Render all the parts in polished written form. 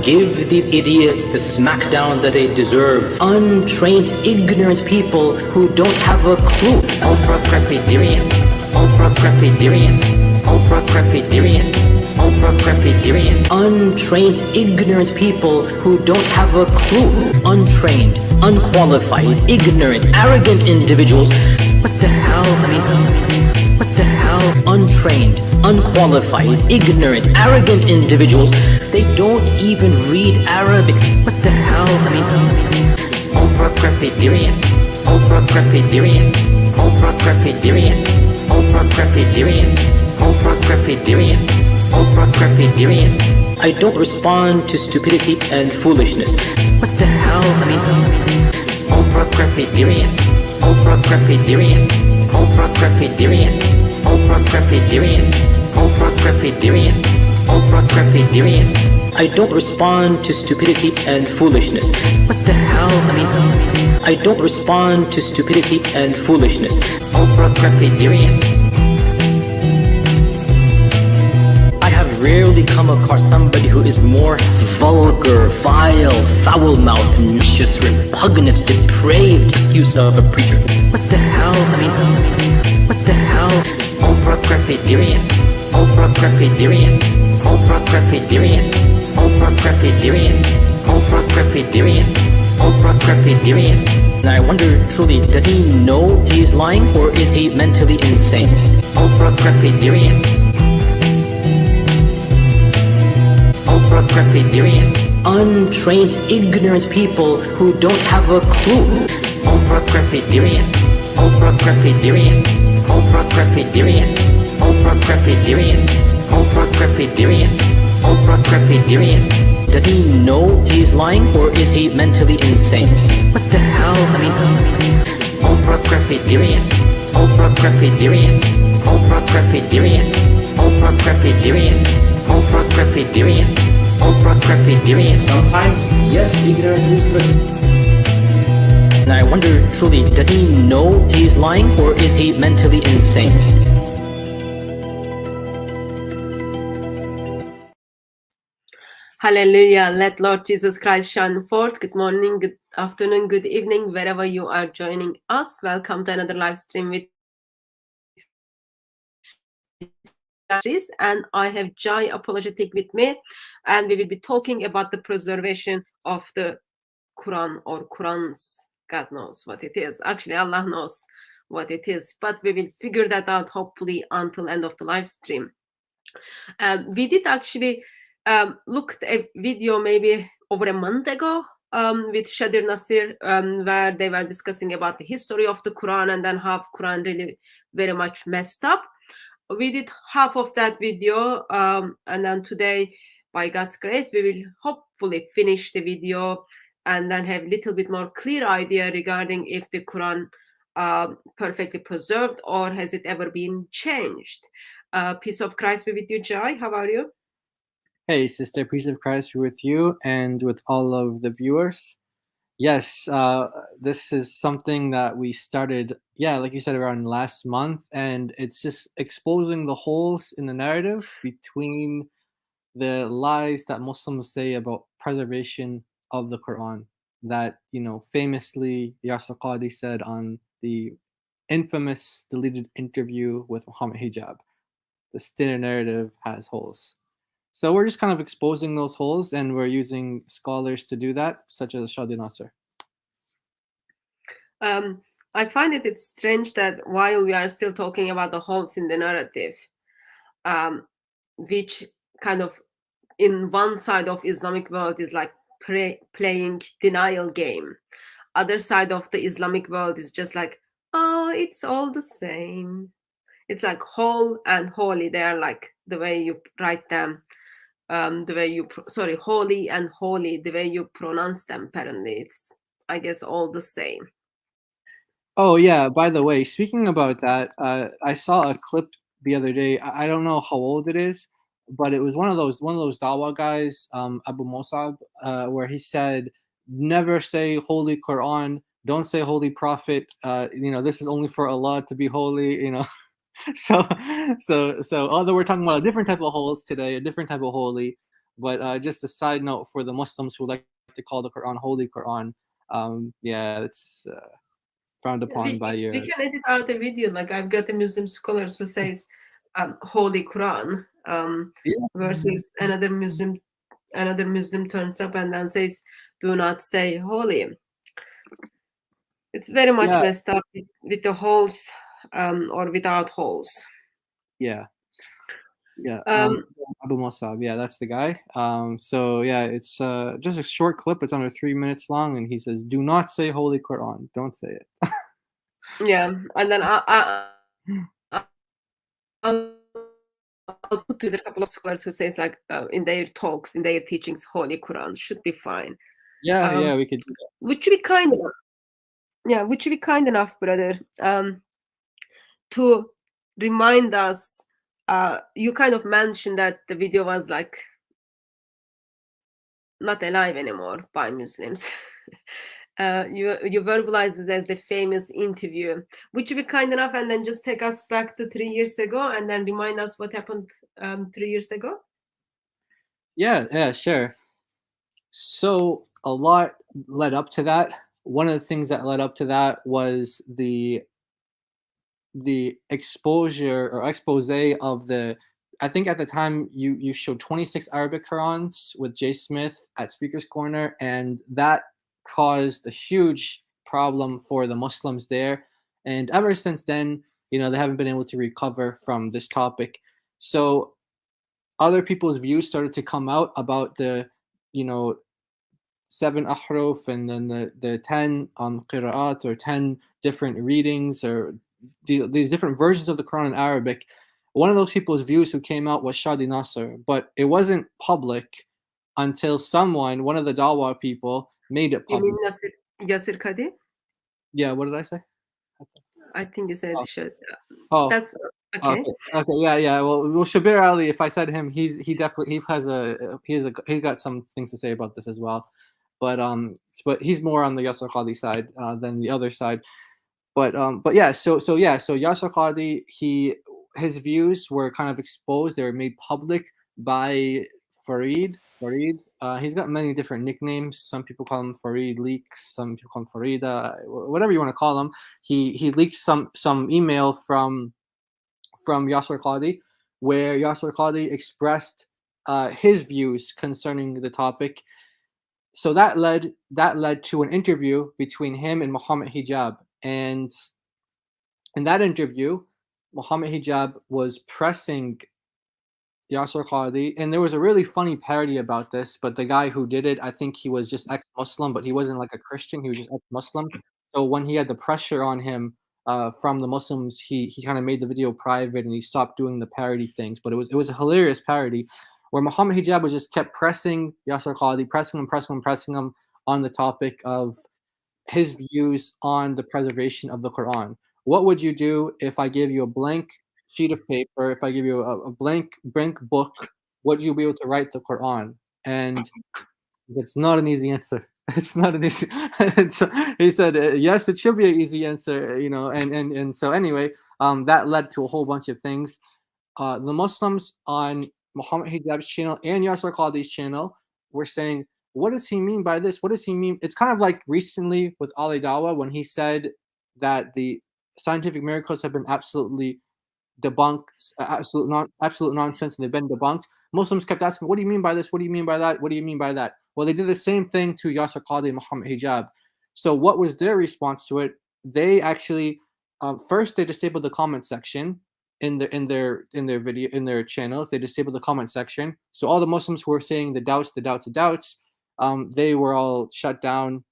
Give these idiots the smackdown that they deserve. Untrained, ignorant people who don't have a clue. Ultra-crepidarian, ultra-crepidarian, ultra-crepidarian, ultra-crepidarian. Untrained, ignorant people who don't have a clue. Untrained, unqualified, ignorant, arrogant individuals. What the hell? What the hell? Untrained, unqualified, ignorant, arrogant individuals. They don't even read Arabic. What the hell? Ultra-crepidarian, ultra-crepidarian, ultra-crepidarian, ultra-crepidarian, ultra-crepidarian, ultra-crepidarian. I don't respond to stupidity and foolishness. What the hell? Ultra-crepidarian, ultra-crepidarian, ultra-crepidarian, ultra-crepidarian, ultra-crepidarian, ultra-crepidarian. I don't respond to stupidity and foolishness. What the hell? I don't respond to stupidity and foolishness. Ultra-crepidarian. I have rarely come across somebody who is more vulgar, vile, foul-mouthed, vicious, repugnant, depraved excuse of a preacher. What the hell? What the hell? Ultra-crepidarian, ultra-crepidarian, ultra-crepidarian, ultra-crepidarian, ultra-crepidarian, ultra-crepidarian. And I wonder, truly, does he know he's lying, or is he mentally insane? Ultra-crepidarian, ultra-crepidarian. Untrained, ignorant people who don't have a clue. Ultra-crepidarian, ultra-crepidarian, ultra-crepidarian, ultra-crepidarian, ultra-crepidarian, ultra-crepidarian. Does he know he's lying, or is he mentally insane? What the hell? Ultra-crepidarian, ultra-crepidarian, ultra-crepidarian, ultra-crepidarian, ultra-crepidarian, ultra-crepidarian. Sometimes, yes, ignorance is bliss. And I wonder, truly, does he know he's lying, or is he mentally insane? Hallelujah. Let Lord Jesus Christ shine forth. Good morning, good afternoon, good evening, wherever you are joining us. Welcome to another live stream with and I have Jai Apologetic with me, and we will be talking about the preservation of the Quran or Qurans. God knows what it is. Actually, Allah knows what it is, but we will figure that out hopefully until end of the live stream. We did actually looked at a video maybe over a month ago with Shadir Nasir, where they were discussing about the history of the Quran and then how Quran really very much messed up. We did half of that video, and then today, by God's grace, we will hopefully finish the video and then have a little bit more clear idea regarding if the Quran perfectly preserved or has it ever been changed. Peace of Christ be with you, Jai. How are you? Hey, sister, peace of Christ be with you and with all of the viewers. Yes, this is something that we started, like you said, around last month, and it's just exposing the holes in the narrative between the lies that Muslims say about preservation of the Quran. That, famously Yasir Qadhi said on the infamous deleted interview with Muhammad Hijab. The standard narrative has holes. So we're just kind of exposing those holes, and we're using scholars to do that, such as Shadir Nasir. I find it's strange that while we are still talking about the holes in the narrative, which kind of in one side of Islamic world is like playing denial game. Other side of the Islamic world is just like, oh, it's all the same. It's like whole and holy. They are like the way you write them. Holy and holy, the way you pronounce them, apparently it's, I guess, all the same. Oh yeah, by the way, speaking about that, I saw a clip the other day. I don't know how old it is, but it was one of those Dawah guys, Abu Musab, where he said, never say Holy Quran, don't say Holy Prophet, this is only for Allah to be holy, So although we're talking about a different type of holes today, a different type of holy, But just a side note for the Muslims who like to call the Quran Holy Quran. Yeah, it's frowned upon by We your. can edit out a video. Like I've got a Muslim scholars who says Holy Quran Yeah. versus another Muslim turns up and then says do not say holy. It's very much Yeah. messed up with the holes or without holes. Yeah. Yeah. Um, Abu Musab. Yeah, that's the guy. So yeah, it's just a short clip. It's under 3 minutes long, and he says, "Do not say Holy Quran. Don't say it." yeah, and then I'll put with a couple of scholars who says like in their talks, in their teachings, Holy Quran should be fine. Yeah, Um, yeah, we could do that. Would you be kind enough? Yeah, would you be kind enough, brother, to remind us? You kind of mentioned that the video was like not alive anymore by Muslims. You verbalized it as the famous interview. Would you be kind enough and then just take us back to 3 years ago and then remind us what happened 3 years ago? Yeah, yeah, sure. So a lot led up to that. One of the things that led up to that was the exposure or expose of the. I think at the time you showed 26 Arabic Qurans with Jay Smith at Speaker's Corner, and that caused a huge problem for the Muslims there. And ever since then, they haven't been able to recover from this topic. So other people's views started to come out about the, 7 ahruf and then the 10 qira'at or 10 different readings or these different versions of the Quran in Arabic. One of those people's views who came out was Shadi Nasser, but it wasn't public until one of the Dawah people, made it You public. mean Yasir Qadi? Yeah, what did I say? I think you said should. Oh, That's okay. Okay, yeah. Well, Shabir Ali, if I said him, he definitely he's got some things to say about this as well, but he's more on the Yasir Qadi side than the other side. But yeah, so Yasir Qadi, his views were kind of exposed. They were made public by Farid. He's got many different nicknames. Some people call him Farid Leaks. Some people call him Farida. Whatever you want to call him. He leaked some email from Yasir Qadi, where Yasir Qadi expressed his views concerning the topic. So that led to an interview between him and Muhammad Hijab, and in that interview, Muhammad Hijab was pressing Yasir Qadi, and there was a really funny parody about this. But the guy who did it, I think he was just ex-Muslim, but he wasn't like a Christian. He was just ex-Muslim. So when he had the pressure on him from the Muslims, he kind of made the video private and he stopped doing the parody things. But it was a hilarious parody where Muhammad Hijab was just kept pressing Yasir Qadi, pressing him on the topic of his views on the preservation of the Quran. What would you do if I gave you a blank sheet of paper, if I give you a blank book, would you be able to write the Quran? And it's not an easy answer. It's not an easy. So he said, yes, it should be an easy answer, and so anyway, that led to a whole bunch of things. The Muslims on Muhammad Hijab's channel and Yasir Qadi's channel were saying, what does he mean by this? What does he mean? It's kind of like recently with Ali Dawah when he said that the scientific miracles have been absolutely debunked, absolute nonsense, and they've been debunked. Muslims kept asking, what do you mean by this? What do you mean by that? What do you mean by that? Well, they did the same thing to Yasir Qadi and Muhammad Hijab. So what was their response to it? They actually first they disabled the comment section in their channels. They disabled the comment section. So all the Muslims who were saying the doubts, they were all shut down.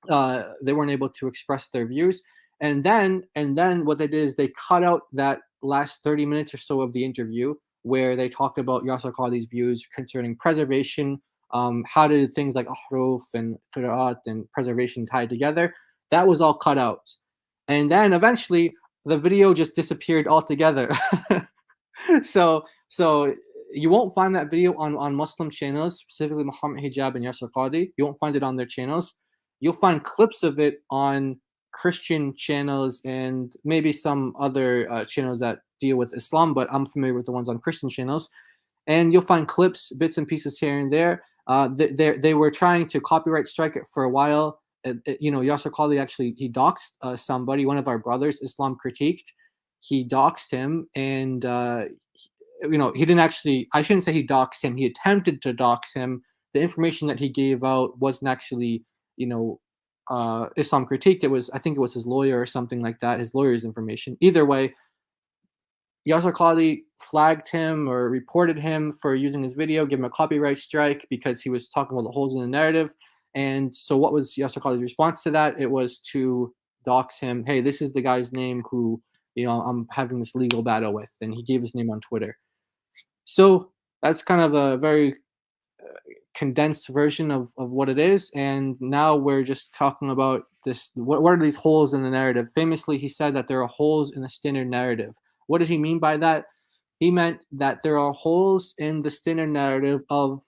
They weren't able to express their views. And then what they did is they cut out that last 30 minutes or so of the interview where they talked about Yasir Qadi's views concerning preservation, how did things like ahruf and qira'at and preservation tie together. That was all cut out. And then eventually the video just disappeared altogether. So you won't find that video on Muslim channels, specifically Muhammad Hijab and Yasir Qadi. You won't find it on their channels. You'll find clips of it on Christian channels and maybe some other channels that deal with Islam, but I'm familiar with the ones on Christian channels. and you'll find clips, bits and pieces here and there. They were trying to copyright strike it for a while. Yasser Qadhi actually he doxed somebody, one of our brothers, Islam Critiqued. He doxed him, and he didn't actually. I shouldn't say he doxed him. He attempted to dox him. The information that he gave out wasn't actually, Islam Critiqued. I think it was his lawyer or something like that. His lawyer's information. Either way, Yasser Qadhi flagged him or reported him for using his video, give him a copyright strike because he was talking about the holes in the narrative. And so what was Yasser Qadhi's response to that? It was to dox him. Hey, this is the guy's name who, I'm having this legal battle with. And he gave his name on Twitter. So that's kind of a very condensed version of what it is. And now we're just talking about this. What are these holes in the narrative? Famously, he said that there are holes in the standard narrative. What did he mean by that? He meant that there are holes in the standard narrative of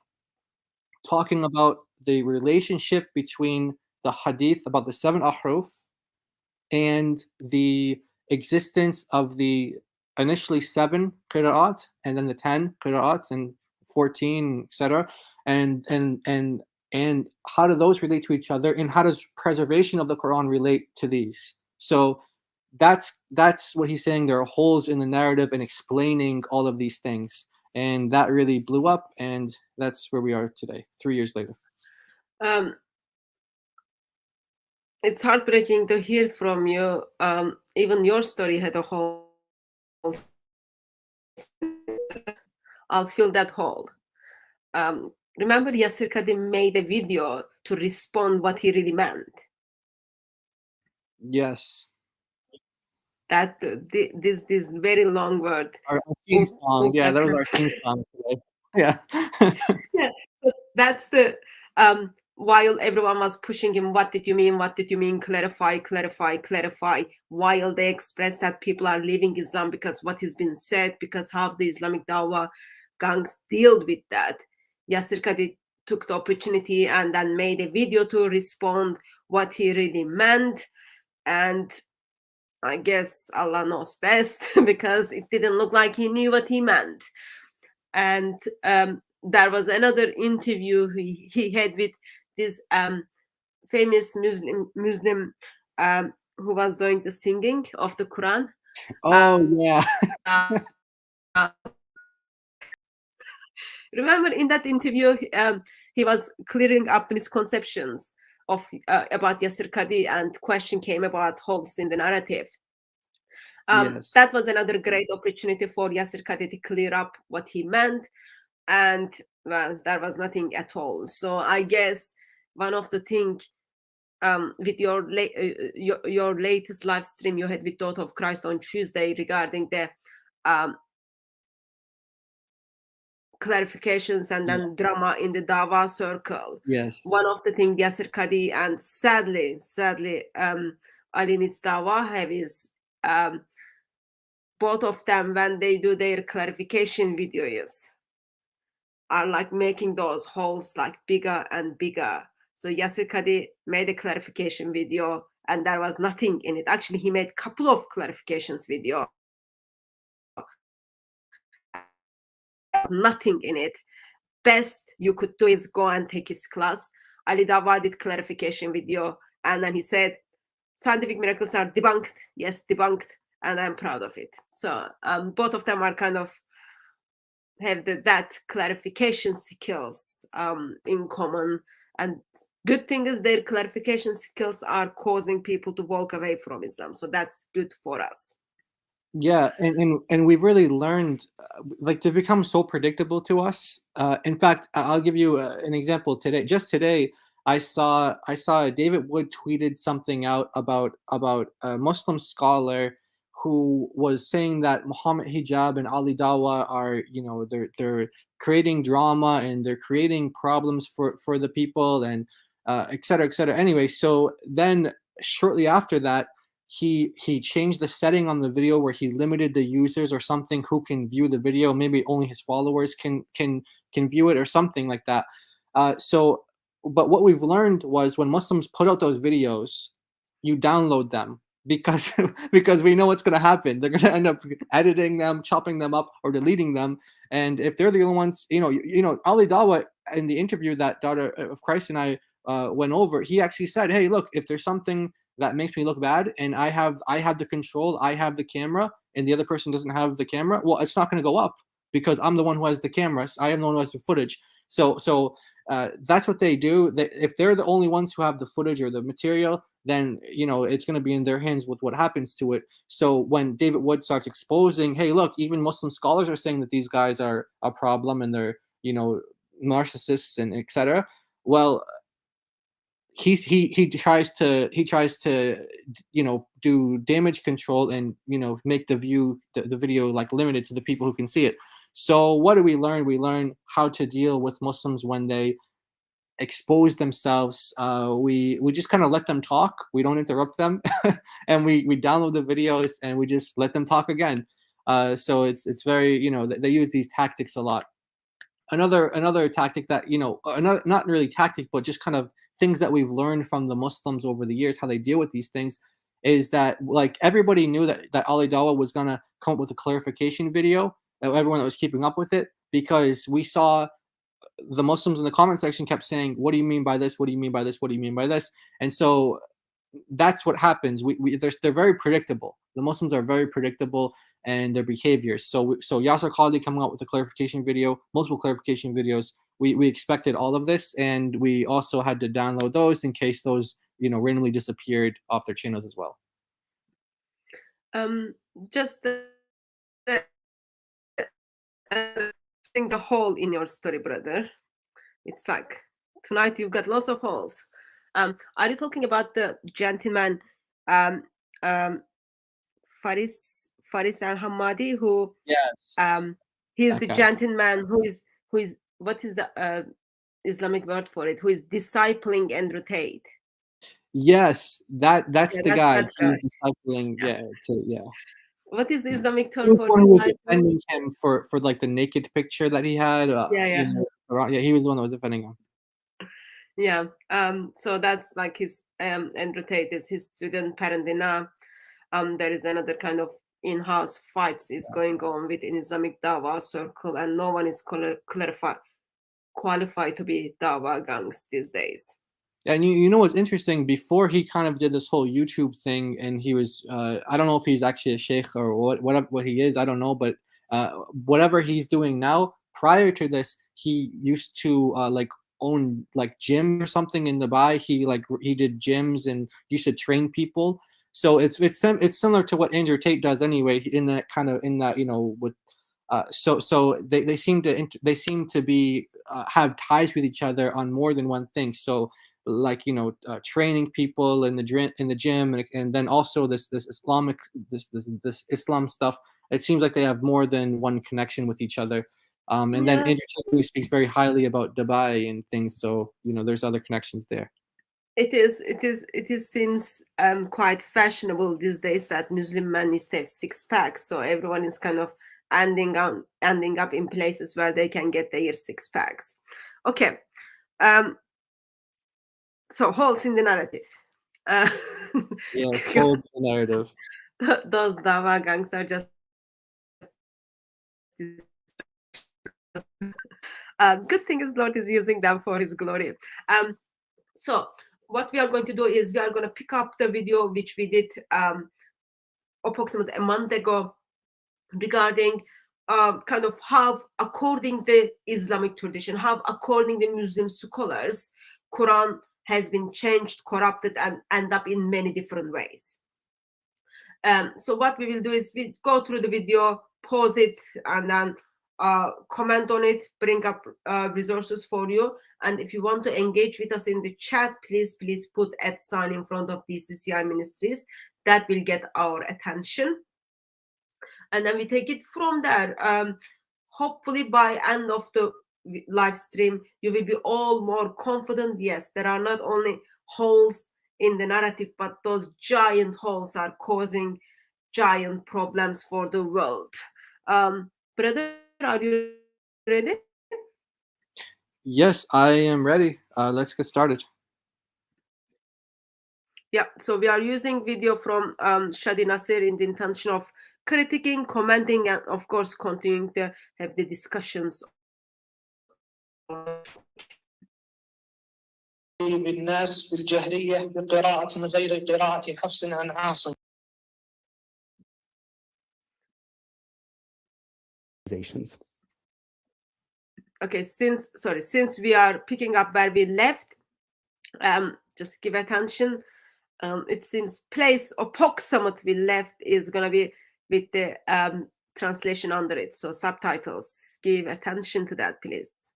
talking about the relationship between the hadith about the 7 ahruf and the existence of the initially 7 qira'at and then the 10 qira'at and 14, etc. And how do those relate to each other, and how does preservation of the Quran relate to these? So that's what he's saying. There are holes in the narrative and explaining all of these things, and that really blew up, and that's where we are today, 3 years later. It's heartbreaking to hear from you. Even your story had a hole. I'll fill that hole. Remember, Yasser Qadhi made a video to respond what he really meant. Yes. That this very long word. Our theme song. Yeah, that was our theme song today. Yeah. Yeah, that's the while everyone was pushing him, what did you mean? What did you mean? Clarify. While they expressed that people are leaving Islam because what has been said, because how the Islamic Dawah gangs deal with that. Yasser Qadhi took the opportunity and then made a video to respond what he really meant. And I guess Allah knows best because it didn't look like he knew what he meant. And there was another interview he had with this famous Muslim who was doing the singing of the Quran. Oh, yeah. Remember in that interview, he was clearing up misconceptions of about Yasser Qadhi, and question came about holes in the narrative. Yes. That was another great opportunity for Yasser Qadhi to clear up what he meant, and well, there was nothing at all. So I guess one of the things with your latest live stream you had with Daughter of Christ on Tuesday regarding the clarifications and then drama in the Dawah circle. Yes. One of the things Yasser Qadhi and sadly Ali Needs Dawah have is both of them, when they do their clarification videos, are like making those holes like bigger and bigger. So Yasser Qadhi made a clarification video and there was nothing in it. Actually, he made a couple of clarifications video. Nothing in it. Best you could do is go and take his class. Ali Dawah did clarification video, and then he said, scientific miracles are debunked. Yes, debunked, and I'm proud of it. So both of them are kind of have that clarification skills in common. And good thing is their clarification skills are causing people to walk away from Islam. So that's good for us. Yeah, and we've really learned, like, they've become so predictable to us. In fact, I'll give you an example today. Just today, I saw David Wood tweeted something out about a Muslim scholar who was saying that Muhammad Hijab and Ali Dawah are, they're creating drama and they're creating problems for the people and et cetera, et cetera. Anyway, so then shortly after that, he changed the setting on the video where he limited the users or something who can view the video. Maybe only his followers can view it or something like that. But what we've learned was when Muslims put out those videos, you download them because because we know what's going to happen. They're going to end up editing them, chopping them up, or deleting them. And if they're the only ones, Ali Dawa in the interview that Daughter of Christ and I went over, he actually said, "Hey, look, if there's something that makes me look bad, and I have the control, I have the camera, and the other person doesn't have the camera, well, it's not going to go up because I'm the one who has the cameras. I am the one who has the footage." So that's what they do. If they're the only ones who have the footage or the material, then it's going to be in their hands with what happens to it. So when David Wood starts exposing, hey, look, even Muslim scholars are saying that these guys are a problem and they're narcissists and etc. Well, he tries to do damage control and make the video like limited to the people who can see it. So what do we learn? We learn how to deal with Muslims when they expose themselves. We just kind of let them talk. We don't interrupt them, and we download the videos and we just let them talk again. So it's very they use these tactics a lot. Another tactic that not really tactic, but just kind of things that we've learned from the Muslims over the years, how they deal with these things, is that like everybody knew that Ali Dawa was gonna come up with a clarification video. Everyone that was keeping up with it, because we saw the Muslims in the comment section kept saying, "What do you mean by this? What do you mean by this? What do you mean by this?" And so that's what happens. They're very predictable. The Muslims are very predictable and their behaviors. So Yasser Qadhi coming out with a clarification video, multiple clarification videos. We expected all of this, and we also had to download those in case those randomly disappeared off their channels as well. Just the hole in your story, brother. It's like tonight you've got lots of holes. Are you talking about the gentleman Faris al-Hamadi, who Yes. he's the gentleman who is what is the Islamic word for it? Who is discipling Andrew Tate? Yes, that's the guy who's discipling. Yeah. What is the Islamic term He was for the one who was discipling? defending him for like the naked picture that he had. He was the one that was defending him. Yeah. So that's like his Andrew Tate is his student apparently now. There is another kind of in-house fights is going on within Islamic Dawa circle, and no one is qualified to be Dawa gangs these days. And what's interesting, before he kind of did this whole YouTube thing, and he was I don't know if he's actually a sheikh or what he is, I don't know, but whatever he's doing now, prior to this, he used to like own like gym or something in Dubai. He did gyms and used to train people. So it's similar to what Andrew Tate does anyway, in that with so they seem to be have ties with each other on more than one thing. So like training people in the gym, and then also this Islamic this Islam stuff. It seems like they have more than one connection with each other. And then Andrew Tate speaks very highly about Dubai and things. So there's other connections there. It seems quite fashionable these days that Muslim men need to have six packs. So everyone is kind of ending up in places where they can get their six packs. Okay. So holes in the narrative. Yes, holes in the narrative. Those Dawa gangs are just good thing is Lord is using them for his glory. So what we are going to do is we are going to pick up the video which we did approximately a month ago regarding kind of how, according the Islamic tradition, how according the Muslim scholars, Quran has been changed, corrupted, and end up in many different ways. So what we will do is we go through the video, pause it, and then comment on it, bring up resources for you. And if you want to engage with us in the chat, please put @ in front of DCCI Ministries. That will get our attention. And then we take it from there. Hopefully by end of the live stream, you will be all more confident. Yes, there are not only holes in the narrative, but those giant holes are causing giant problems for the world. Brother, are you ready? Yes, I am ready. Let's get started. Yeah, so we are using video from Shadi Nasir in the intention of critiquing, commenting, and of course continuing to have the discussions. بالناس بالجهرية بقراءة غير قراءة حفص عن عاصم. Okay, since we are picking up where we left, just give attention. It seems place approximate we left is going to be with the translation under it, so subtitles. Give attention to that, please.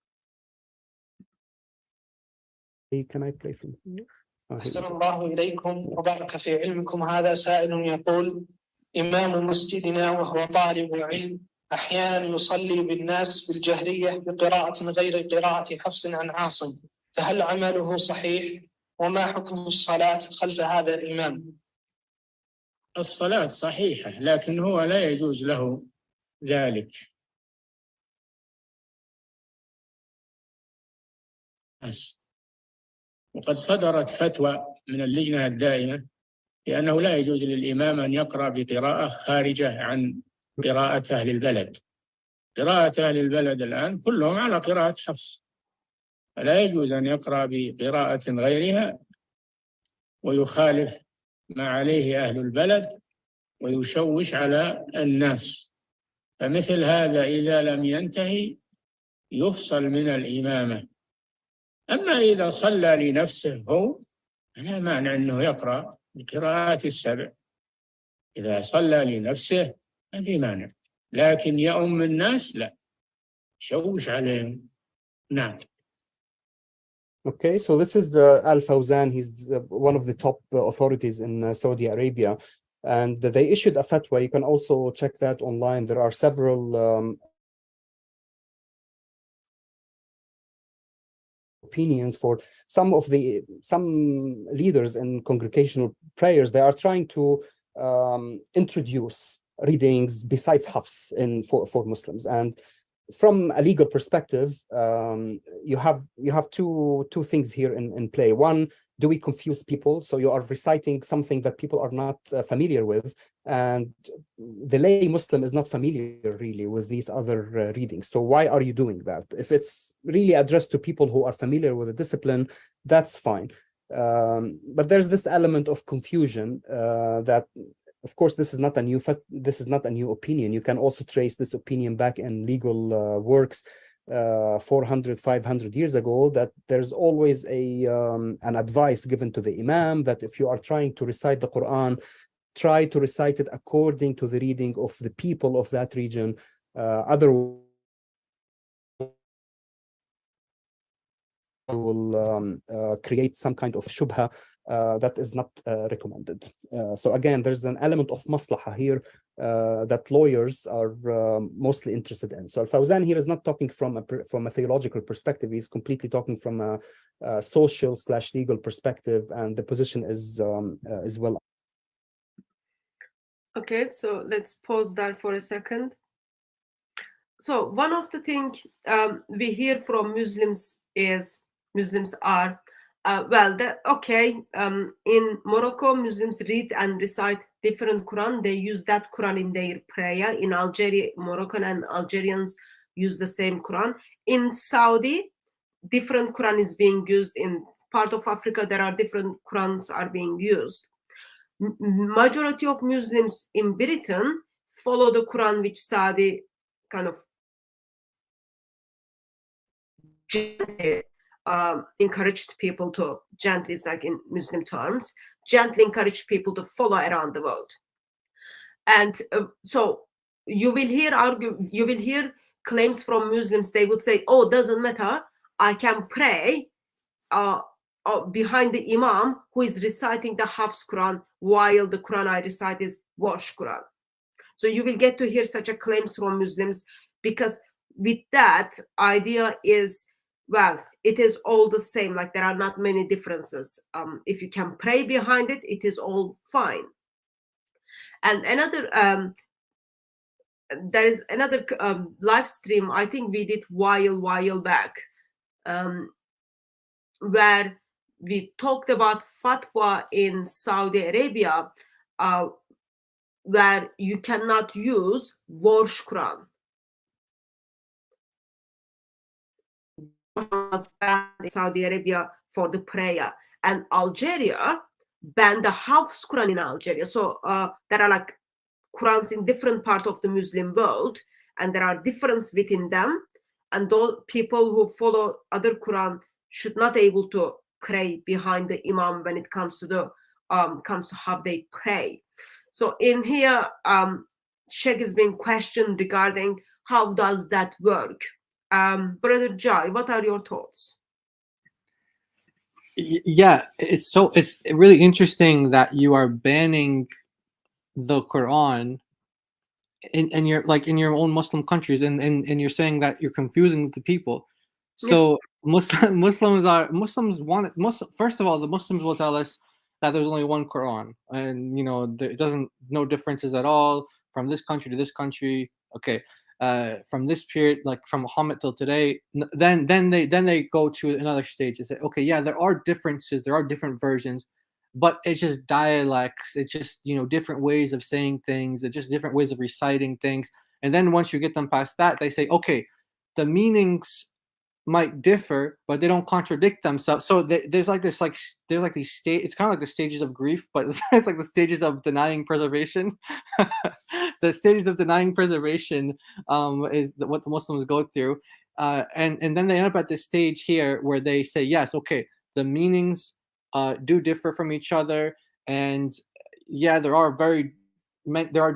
Can I play from here? أحسن الله إليكم وبارك في علمكم. هذا سائل يقول: إمام مسجدنا وهو طالب علم أحيانا يصلي بالناس بالجهرية بقراءة غير قراءة حفص عن عاصم، فهل عمله صحيح؟ وما حكم الصلاة خلف هذا الإمام؟ الصلاة صحيحة، لكن هو لا يجوز له ذلك. وقد صدرت فتوى من اللجنة الدائمة بأنه لا يجوز للإمام أن يقرأ بقراءة خارجة عن قراءة أهل البلد. قراءة أهل البلد الآن كلهم على قراءة حفص، فلا يجوز أن يقرأ بقراءة غيرها ويخالف ما عليه أهل البلد ويشوش على الناس. فمثل هذا إذا لم ينتهي يفصل من الإمامة. أما إذا صلى لنفسه هو لا مانع أنه يقرأ بقراءات السبع. إذا صلى لنفسه ما في مانع، لكن يؤم الناس لا، شوش عليهم. نعم. Okay, so this is Al Fawzan. He's one of the top authorities in Saudi Arabia, and they issued a fatwa. You can also check that online. There are several opinions for some leaders in congregational prayers. They are trying to introduce readings besides Hafs for Muslims, and from a legal perspective, you have two things here in play. One, do we confuse people? So you are reciting something that people are not familiar with, and the lay Muslim is not familiar really with these other readings. So why are you doing that? If it's really addressed to people who are familiar with the discipline, that's fine. But there's this element of confusion that, of course, this is not a new opinion. You can also trace this opinion back in legal works 400, 500 years ago, that there's always an advice given to the imam that if you are trying to recite the Quran, try to recite it according to the reading of the people of that region. Otherwise, will create some kind of shubha that is not recommended. So again, there's an element of maslaha here that lawyers are mostly interested in. So Al-Fawzan here is not talking from a theological perspective. He's completely talking from a social/legal perspective, and the position is well. Okay, so let's pause there for a second. So one of the things we hear from Muslims is Muslims are in Morocco, Muslims read and recite different Quran. They use that Quran in their prayer. In Algeria, Moroccan and Algerians use the same Quran. In Saudi, different Quran is being used. In part of Africa, there are different Qurans are being used. Majority of Muslims in Britain follow the Quran, which Saudi kind of encouraged people to gently, like in Muslim terms, gently encourage people to follow around the world. And so you will hear claims from Muslims. They would say, "Oh, doesn't matter. I can pray behind the imam who is reciting the Hafs Quran while the Quran I recite is Warsh Quran." So you will get to hear such a claims from Muslims, because with that idea is, well, it is all the same. Like, there are not many differences. If you can pray behind it, it is all fine. And there is another live stream I think we did while back, where we talked about fatwa in Saudi Arabia, where you cannot use Warsh Quran. Was banned in Saudi Arabia for the prayer, and Algeria banned the Hafs Quran in Algeria. So there are like Qurans in different parts of the Muslim world, and there are differences within them. And those people who follow other Quran should not able to pray behind the Imam when it comes to the comes to how they pray. So in here, Sheikh is being questioned regarding how does that work. Brother Jai, what are your thoughts? Yeah, it's really interesting that you are banning the Quran in your like in your own Muslim countries, and you're saying that you're confusing the people. So Muslims first of all, the Muslims will tell us that there's only one Quran, and there doesn't no differences at all from this country to this country. Okay. From this period, like from Muhammad till today, then they go to another stage and say, okay, yeah, there are differences, there are different versions, but it's just dialects, it's just different ways of saying things, it's just different ways of reciting things. And then once you get them past that, they say, okay, the meanings might differ, but they don't contradict themselves. So there's like this, there's like these it's kind of like the stages of grief, but it's like the stages of denying preservation. The stages of denying preservation is what the Muslims go through, and then they end up at this stage here where they say, yes, okay, the meanings do differ from each other, and yeah, there are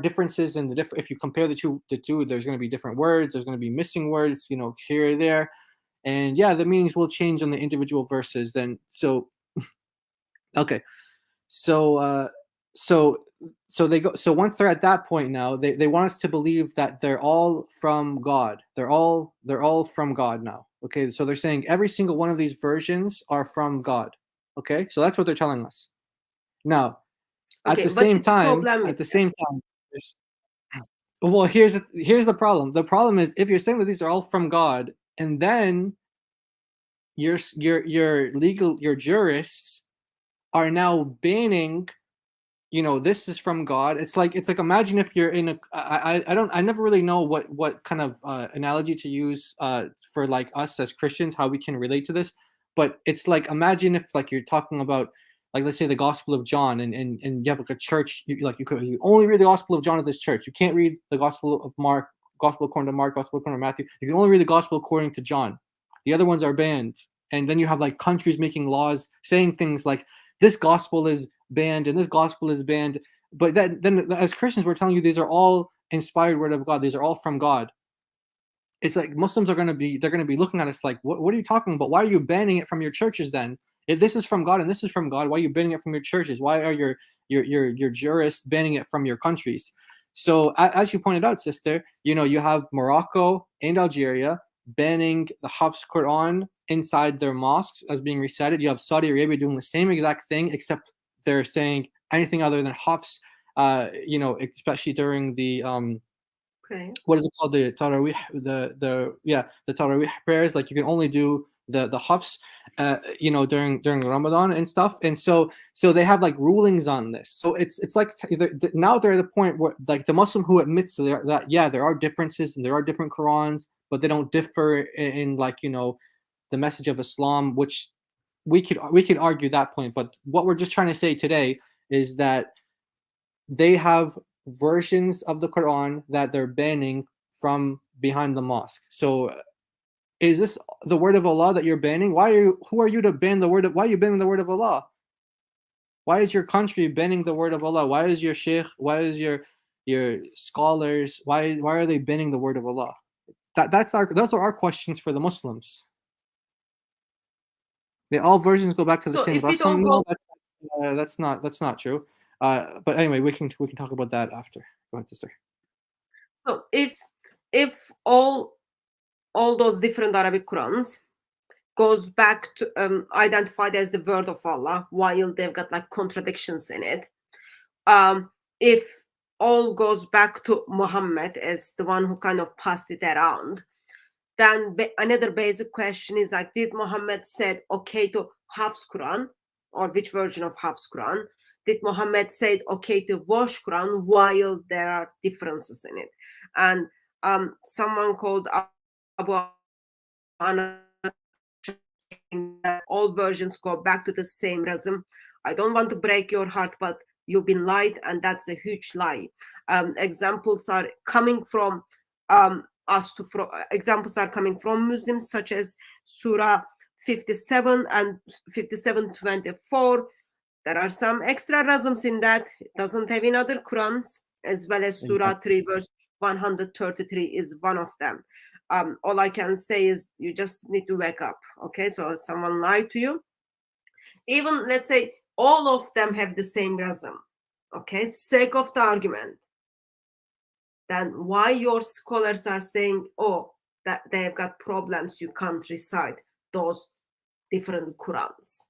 differences in the if you compare the two, there's going to be different words, there's going to be missing words, here or there. And yeah, the meanings will change on the individual verses. Then okay, so they go. So once they're at that point now, they want us to believe that they're all from God. They're all from God now. Okay, so they're saying every single one of these versions are from God. Okay, so that's what they're telling us. Now, at the same time, well, here's the problem. The problem is if you're saying that these are all from God, and then your jurists are now banning, this is from God. It's like imagine if you're in a I never really know what kind of analogy to use for like us as Christians, how we can relate to this, but it's like imagine if like you're talking about, like, let's say the Gospel of John, and you have like a church, you only read the Gospel of John at this church. You can't read the Gospel of Mark, Gospel according to Mark, Gospel according to Matthew. You can only read the Gospel according to John. The other ones are banned. And then you have like countries making laws saying things like this gospel is banned and this gospel is banned. But then as Christians, we're telling you these are all inspired word of God. These are all from God. It's like Muslims are going to be looking at us like, what are you talking about? Why are you banning it from your churches then? If this is from God and this is from God, why are you banning it from your churches? Why are your jurists banning it from your countries? So as you pointed out, sister, you have Morocco and Algeria banning the Hafs Quran inside their mosques as being recited. You have Saudi Arabia doing the same exact thing, except they're saying anything other than Hafs, especially during the what is it called, the Tarawih, the Tarawih prayers. Like you can only do the Hafs during Ramadan and stuff. And so they have like rulings on this. So it's like now they're at the point where like the Muslim who admits that there are differences and there are different Qurans, but they don't differ in like the message of Islam, which we could argue that point. But what we're just trying to say today is that they have versions of the Quran that they're banning from behind the mosque. So is this the word of Allah that you're banning? Who are you to ban the word of, why are you banning the word of Allah? Why is your country banning the word of Allah? Why is your sheikh, why is your scholars, why are they banning the word of Allah? Those are our questions for the Muslims. All versions go back to the same. That's not true. But anyway, we can talk about that after. Go ahead, sister. So if all those different Arabic Qurans goes back to identified as the word of Allah, while they've got like contradictions in it, if all goes back to Muhammad as the one who kind of passed it around, then another basic question is like, did Muhammad said okay to Hafs Quran, or which version of Hafs Quran did Muhammad said okay to wash Quran while there are differences in it? And someone called Abu Ana, that all versions go back to the same rhythm. I don't want to break your heart, but you've been lied, and that's a huge lie. Examples are coming from examples are coming from Muslims, such as Surah 57 and 57:24. There are some extra rhythms in that. It doesn't have in other Qurans, as well as Surah 3 verse 133 is one of them. All I can say is you just need to wake up. Okay, so if someone lied to you, even let's say all of them have the same rhythm, okay, sake of the argument, then why your scholars are saying, oh, that they've got problems, you can't recite those different Qurans?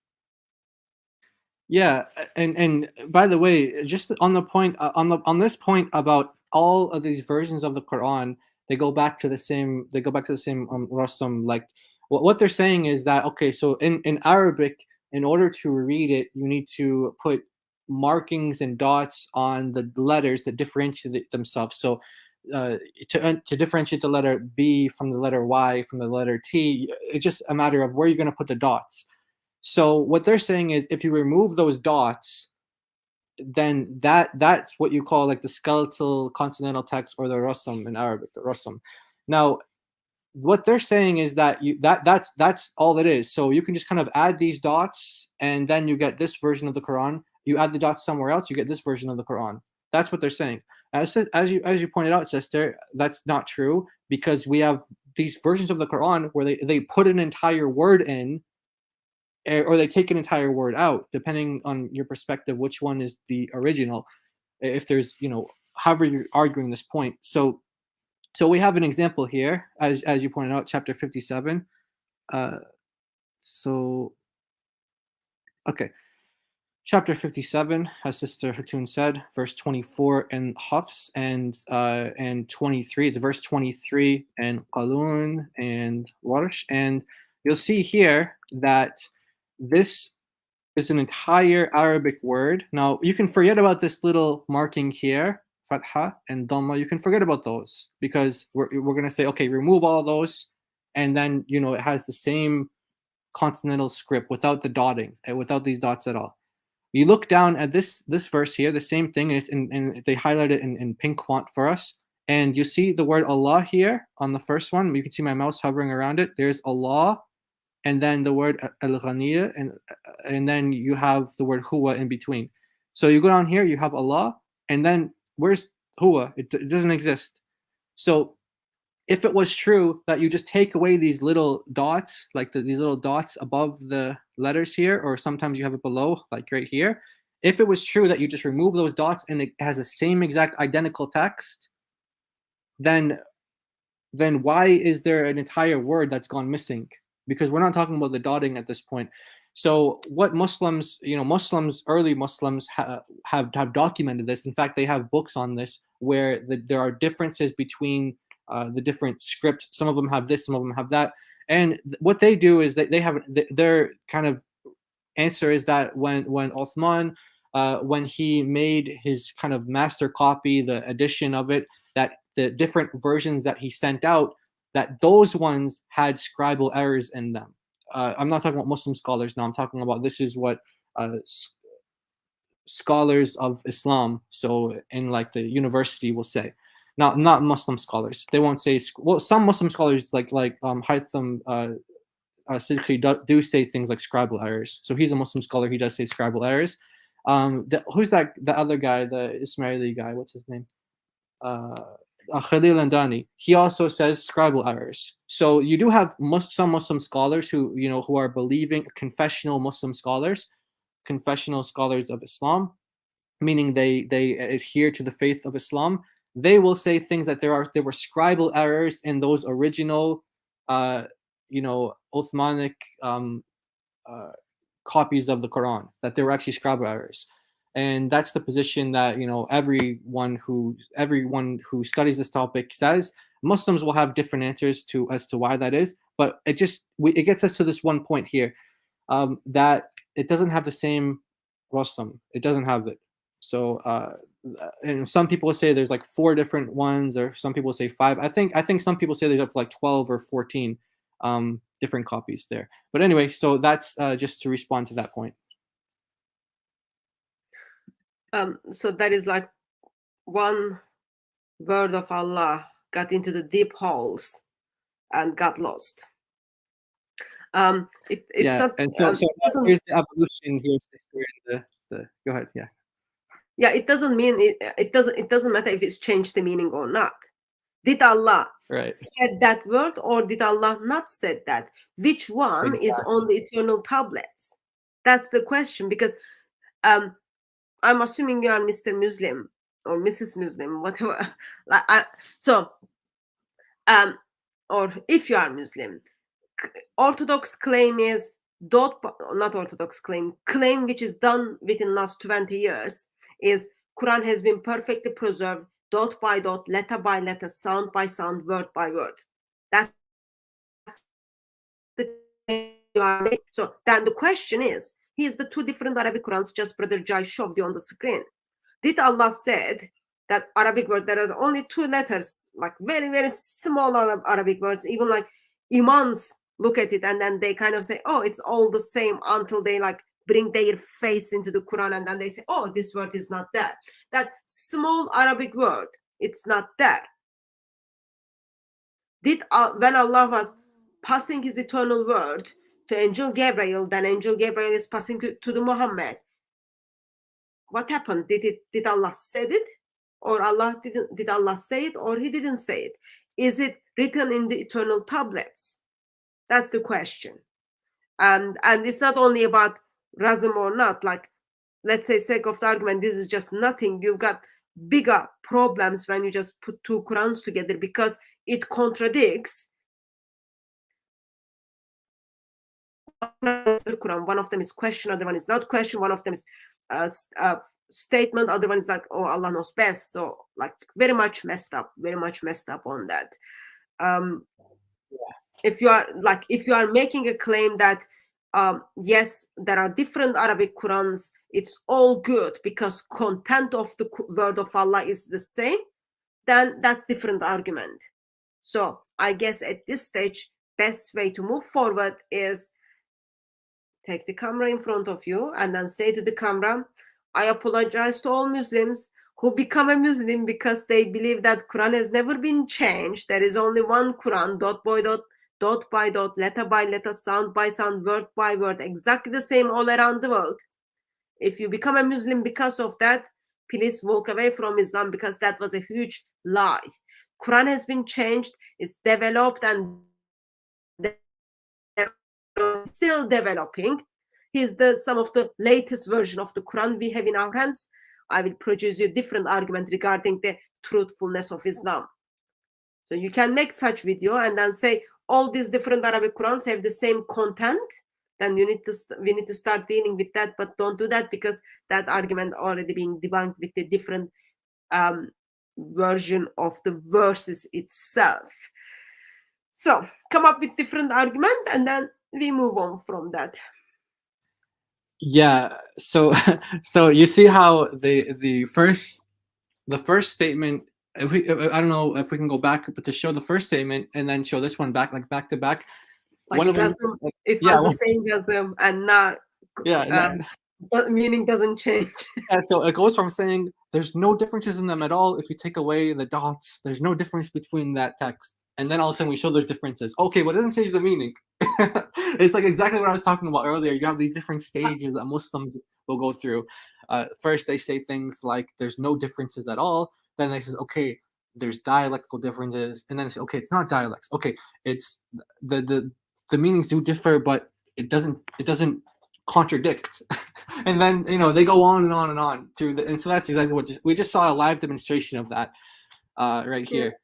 Yeah, and by the way, just on the point on this point about all of these versions of the Quran, they go back to the same rasam. Like what they're saying is that okay, so in Arabic, in order to read it, you need to put markings and dots on the letters that differentiate themselves. So to differentiate the letter B from the letter Y from the letter T, it's just a matter of where you're going to put the dots. So what they're saying is if you remove those dots, then that's what you call like the skeletal consonantal text, or the rasam in Arabic, the rasam. Now, what they're saying is that that's all it is. So you can just kind of add these dots, and then you get this version of the Quran. You add the dots somewhere else, you get this version of the Quran. That's what they're saying. As you pointed out, sister, that's not true, because we have these versions of the Quran where they put an entire word in, or they take an entire word out, depending on your perspective, which one is the original. If there's, however you're arguing this point. So we have an example here, as you pointed out, chapter 57. Chapter 57, as Sister Hatun said, verse 24 in Hafs, and 23. It's verse 23 in Qalun and Warsh, and you'll see here that this is an entire Arabic word. Now, you can forget about this little marking here, Fatha and Dhamma. You can forget about those, because we're going to say, okay, remove all those, and then, it has the same consonantal script without the dotting, without these dots at all. You look down at this verse here, the same thing, and it's and they highlight it in pink font for us. And you see the word Allah here on the first one. You can see my mouse hovering around it. There's Allah, and then the word al-Ghaniya, and then you have the word Huwa in between. So you go down here, you have Allah, and then where's Huwa? It doesn't exist. So if it was true that you just take away these little dots, like these little dots above the letters here, or sometimes you have it below, like right here, if it was true that you just remove those dots and it has the same exact identical text, then why is there an entire word that's gone missing? Because we're not talking about the dotting at this point. So what Muslims, early Muslims have documented this. In fact, they have books on this where there are differences between the different scripts. Some of them have this, some of them have that. And what they do is they have their kind of answer is that when Uthman, when he made his kind of master copy, the edition of it, that the different versions that he sent out, that those ones had scribal errors in them. I'm not talking about Muslim scholars now. I'm talking about this is what scholars of Islam, so in like the university, will say. Not Muslim scholars. They won't say. Well, some Muslim scholars like Haytham Siddiqui do say things like scribal errors. So he's a Muslim scholar. He does say scribal errors. Who's that? The other guy, the Ismaili guy. What's his name? Khalil Andani. He also says scribal errors. So you do have some Muslim scholars who are believing, confessional Muslim scholars, confessional scholars of Islam, meaning they adhere to the faith of Islam. They will say things that there were scribal errors in those original, Uthmanic copies of the Quran, that there were actually scribal errors. And that's the position that everyone who studies this topic says. Muslims will have different answers as to why that is, but it gets us to this one point here, that it doesn't have the same rasam. It doesn't have it. So and some people say there's like 4 different ones, or some people say 5. I think some people say there's up to like 12 or 14 different copies there. But anyway, so that's just to respond to that point. So that is like one word of Allah got into the deep holes and got lost. It's not, and so here's the evolution here, sister. Go ahead, yeah. Yeah, it doesn't mean it doesn't matter if it's changed the meaning or not. Did Allah said that word, or did Allah not said that? Which one is on the eternal tablets? That's the question, because I'm assuming you are Mr. Muslim or Mrs. Muslim, whatever. Or if you are Muslim, Orthodox claim is not Orthodox claim which is done within last 20 years is Quran has been perfectly preserved, dot by dot, letter by letter, sound by sound, word by word. That's the claim. So then the question is, here's the 2 different Arabic Qurans just Brother Jai showed you on the screen. Did Allah said that Arabic word, there are only 2 letters, like very, very small Arabic words, even like imams look at it and then they kind of say, oh, it's all the same, until they like bring their face into the Quran and then they say, oh, this word is not there. That small Arabic word, it's not there. When Allah was passing his eternal word to Angel Gabriel, then Angel Gabriel is passing to the Muhammad. What happened? Did Allah said it, or did Allah say it, or he didn't say it? Is it written in the eternal tablets? That's the question. And it's not only about rasm or not. Like, let's say, sake of the argument, this is just nothing. You've got bigger problems when you just put 2 Qurans together, because it contradicts the Quran. One of them is question, other one is not question. One of them is statement, other one is like, oh, Allah knows best. So like very much messed up on that. If you are making a claim that yes, there are different Arabic Qurans, it's all good because content of the word of Allah is the same, then that's different argument. So I guess at this stage, best way to move forward is take the camera in front of you and then say to the camera, I apologize to all Muslims who become a Muslim because they believe that Quran has never been changed. There is only one Quran, dot by dot, letter by letter, sound by sound, word by word, exactly the same all around the world. If you become a Muslim because of that, please walk away from Islam, because that was a huge lie. Quran has been changed, it's developed and still developing. Here's some of the latest version of the Quran we have in our hands. I will produce you a different argument regarding the truthfulness of Islam. So you can make such video and then say all these different Arabic Qurans have the same content. Then we need to start dealing with that, but don't do that, because that argument already being debunked with the different version of the verses itself. So come up with different argument and then we move on from that. Yeah, so you see how the first statement, I don't know if we can go back, but to show the first statement and then show this one back to back. Like one of them, it was the same gasm and not but meaning doesn't change. And so it goes from saying there's no differences in them at all. If you take away the dots, there's no difference between that text. And then all of a sudden we show there's differences. Okay, but it doesn't change the meaning. It's like exactly what I was talking about earlier. You have these different stages that Muslims will go through. First, they say things like there's no differences at all. Then they say, okay, there's dialectical differences. And then they say, okay, it's not dialects. Okay, it's the meanings do differ, but it doesn't contradict. And then they go on and on and on through and so that's exactly what we just saw a live demonstration of that right here.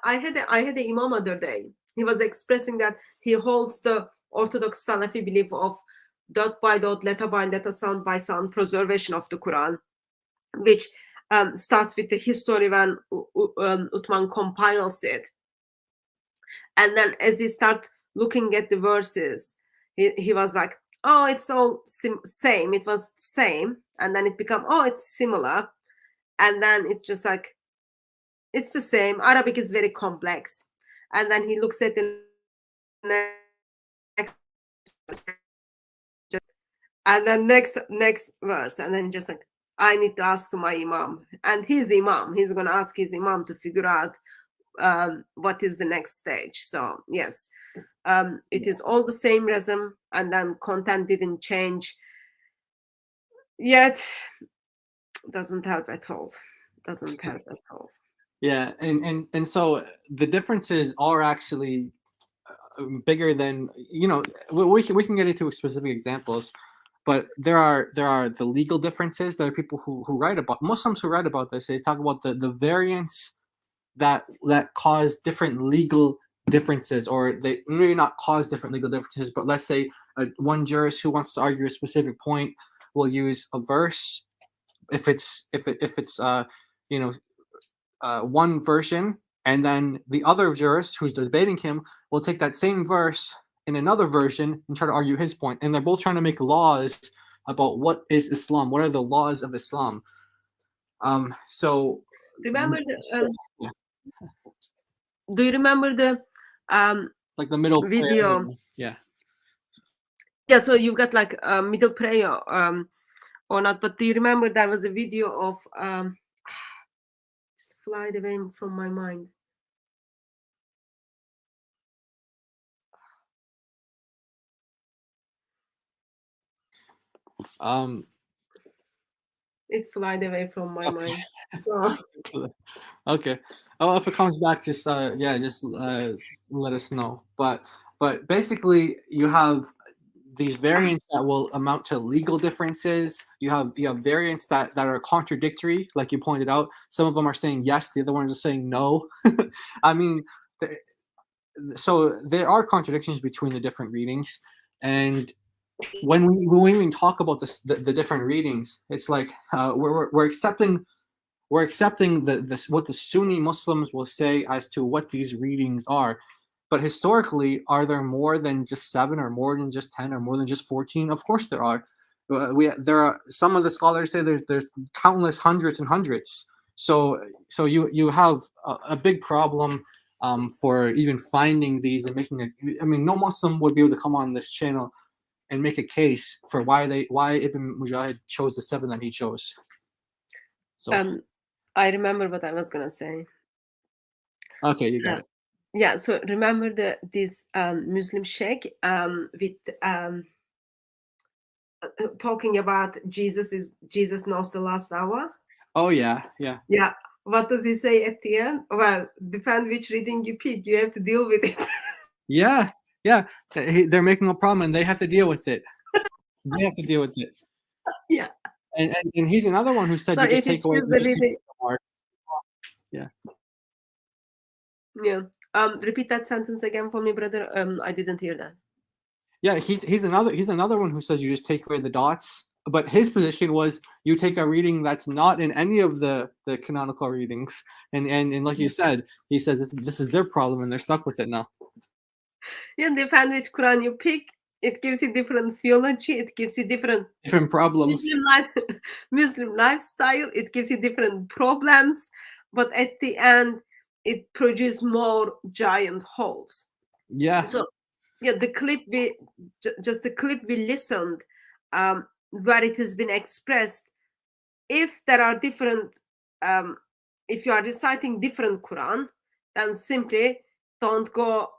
I had an imam other day. He was expressing that he holds the Orthodox Salafi belief of dot by dot, letter by letter, sound by sound preservation of the Quran, which starts with the history when Uthman compiles it. And then as he started looking at the verses, he was like, oh, it's all same. It was same, and then it become, oh, it's similar, and then it's just like, it's the same. Arabic is very complex, and then he looks at the next, and then next verse, and then just like, I need to ask to my imam, and his imam, he's gonna ask his imam to figure out what is the next stage. So yes, it is all the same rhythm, and then content didn't change yet. Doesn't help at all. Doesn't help at all. Yeah, and so the differences are actually bigger than, you know, we can get into specific examples, but there are the legal differences. There are people who write about, Muslims who write about this. They talk about the variants that cause different legal differences, or they maybe not cause different legal differences, but let's say one jurist who wants to argue a specific point will use a verse if it's you know, one version, and then the other jurist who's debating him will take that same verse in another version and try to argue his point. And they're both trying to make laws about what is Islam, what are the laws of Islam. So remember yeah. Do you remember the like the middle video prayer? Yeah, so you've got like a middle prayer or not, but do you remember there was a video of it's flied away from my mind. It flied away from my mind. So. Okay. Oh, if it comes back, just just let us know. But basically, you have these variants that will amount to legal differences. You have variants that are contradictory, like you pointed out. Some of them are saying yes, the other ones are saying no. I mean, so there are contradictions between the different readings, and when we even talk about the different readings, it's like we're accepting what the Sunni Muslims will say as to what these readings are. But historically, are there more than just 7, or more than just 10, or more than just 14? Of course there are. There are some of the scholars say there's countless hundreds and hundreds. So you have a big problem for even finding these and making it. I mean, no Muslim would be able to come on this channel and make a case for why Ibn Mujahid chose the 7 that he chose. So I remember what I was gonna say. Okay, you got it. Yeah, so remember this Muslim sheikh with talking about Jesus knows the last hour. Oh yeah. Yeah. What does he say at the end? Well, depend which reading you pick, you have to deal with it. Yeah. They're making a problem and they have to deal with it. They have to deal with it. Yeah. And he's another one who said so you just take away the Yeah. Yeah. Repeat that sentence again for me, brother. I didn't hear that. Yeah, he's another one who says you just take away the dots. But his position was you take a reading that's not in any of the canonical readings, and like you said, he says this is their problem and they're stuck with it now. Yeah, depend which Quran you pick, it gives you different theology, it gives you different problems. Muslim lifestyle, it gives you different problems, but at the end, it produces more giant holes. Yeah. So, yeah, the clip we listened, where it has been expressed, if there are different, if you are reciting different Quran, then simply don't go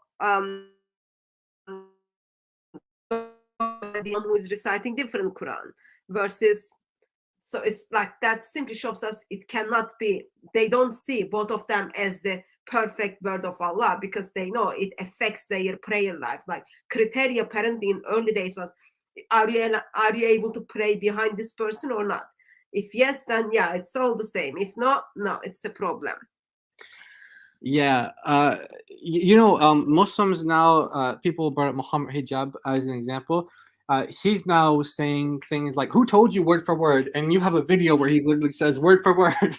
who is reciting different Quran versus. So it's like that simply shows us it cannot be. They don't see both of them as the perfect word of Allah because they know it affects their prayer life. Like criteria apparently in early days was, are you able to pray behind this person or not? If yes, then yeah, it's all the same. If not, no, it's a problem. Yeah, Muslims now, people brought up Muhammad Hijab as an example. He's now saying things like, who told you word for word? And you have a video where he literally says word for word.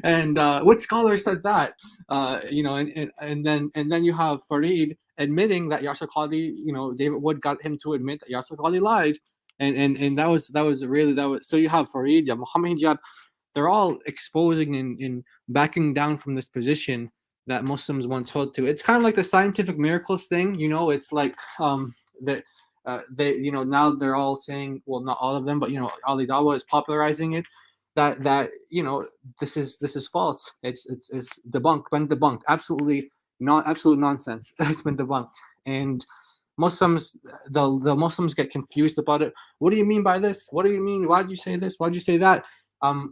And what scholar said that? And then you have Farid admitting that Yasser Qadhi, David Wood got him to admit that Yasser Qadhi lied, and that was really. So you have Farid, Muhammad Hijab, they're all exposing and backing down from this position that Muslims once held to. It's kind of like the scientific miracles thing, it's like that they now they're all saying, well, not all of them, but Ali Dawa is popularizing it, that this is false. It's debunked, been debunked, absolute nonsense. It's been debunked. And Muslims, the Muslims get confused about it. What do you mean by this? What do you mean? Why did you say this? Why did you say that?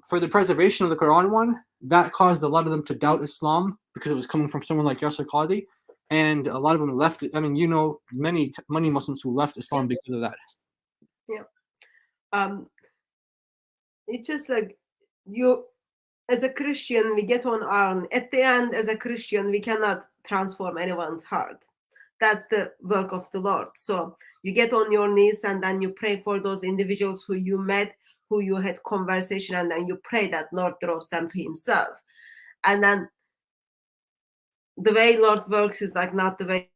For the preservation of the Quran one, that caused a lot of them to doubt Islam because it was coming from someone like Yasser Qadhi, and a lot of them left. I mean, many Muslims who left Islam because of that. Yeah. It's just like you, as a Christian, we get on our. At the end, as a Christian, we cannot transform anyone's heart. That's the work of the Lord. So you get on your knees and then you pray for those individuals who you met, who you had conversation, and then you pray that Lord draws them to Himself. And then the way Lord works is like not the way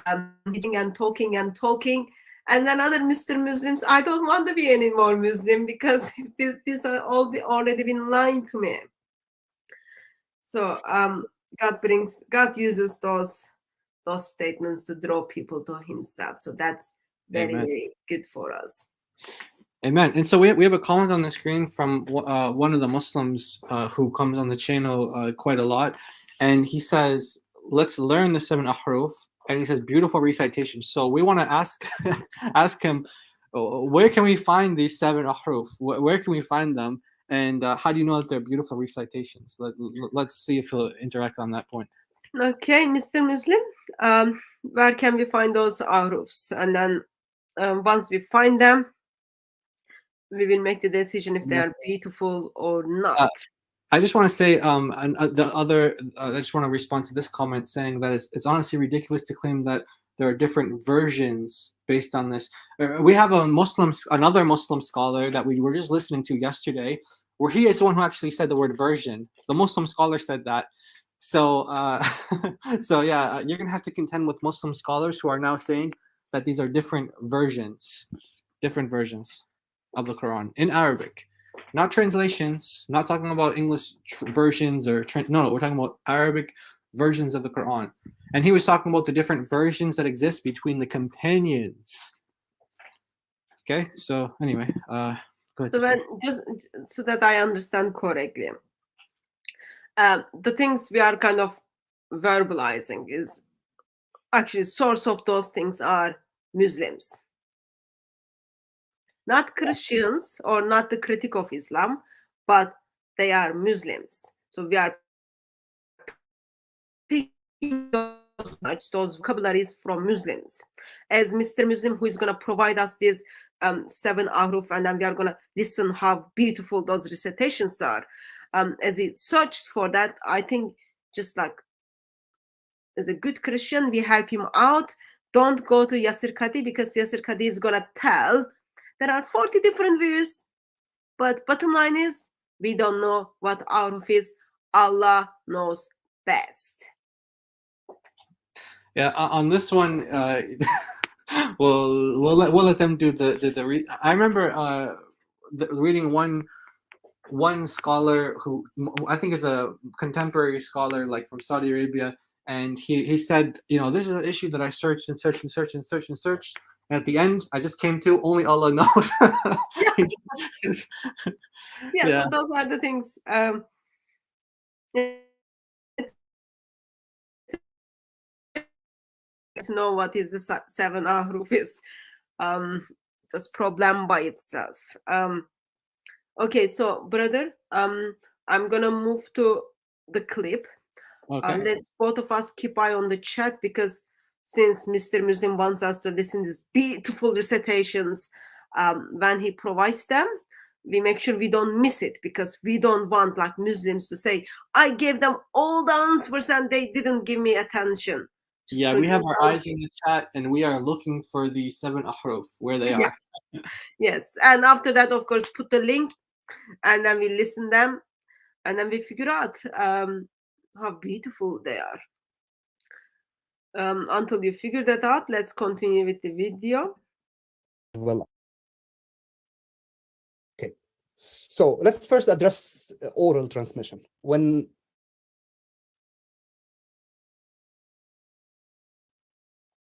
I'm talking, and then other Mr. Muslims, I don't want to be any more Muslim because these are all already been lying to me. So God uses those statements to draw people to Himself. So that's very, very good for us. Amen. And so we have a comment on the screen from one of the Muslims who comes on the channel quite a lot, and he says, "Let's learn the 7 ahruf." And he says, "Beautiful recitation." So we want to ask him, where can we find these 7 ahruf? Where can we find them? And how do you know that they're beautiful recitations? Let's see if he'll interact on that point. Okay, Mr. Muslim, where can we find those ahrufs? And then once we find them, we will make the decision if they are beautiful or not. I just want to say, I just want to respond to this comment saying that it's honestly ridiculous to claim that there are different versions based on this. We have another Muslim scholar that we were just listening to yesterday, where he is the one who actually said the word version. The Muslim scholar said that. So, you're gonna have to contend with Muslim scholars who are now saying that these are different versions of the Quran in Arabic. Not translations, not talking about English versions or no, we're talking about Arabic versions of the Quran. And he was talking about the different versions that exist between the companions. Okay, so anyway, go ahead. Just so that I understand correctly, the things we are kind of verbalizing is actually source of those things are Muslims. Not Christians or not the critic of Islam, but they are Muslims. So we are picking those vocabularies from Muslims. As Mr. Muslim, who is going to provide us these 7 ahruf, and then we are going to listen how beautiful those recitations are. As he searches for that, I think just like as a good Christian, we help him out. Don't go to Yasser Qadhi because Yasser Qadhi is going to tell there are 40 different views, but bottom line is we don't know what ahruf is. Allah knows best. Yeah, on this one, we'll let them do the. I remember reading one scholar who I think is a contemporary scholar, like from Saudi Arabia, and he said, this is an issue that I searched and searched and searched and searched and searched. And at the end, I just came to only Allah knows. So those are the things. To know what is the 7 ahruf is just problem by itself. Okay, so brother, I'm gonna move to the clip. Okay. Let's both of us keep eye on the chat, because since Mr. Muslim wants us to listen to these beautiful recitations when he provides them, we make sure we don't miss it, because we don't want like Muslims to say, I gave them all the answers and they didn't give me attention. Yeah, we have our eyes in the chat and we are looking for the 7 ahruf, where they are. Yes, and after that, of course, put the link and then we listen them. and then we figure out how beautiful they are. Until you figure that out, let's continue with the video. Well, okay. So let's first address oral transmission. When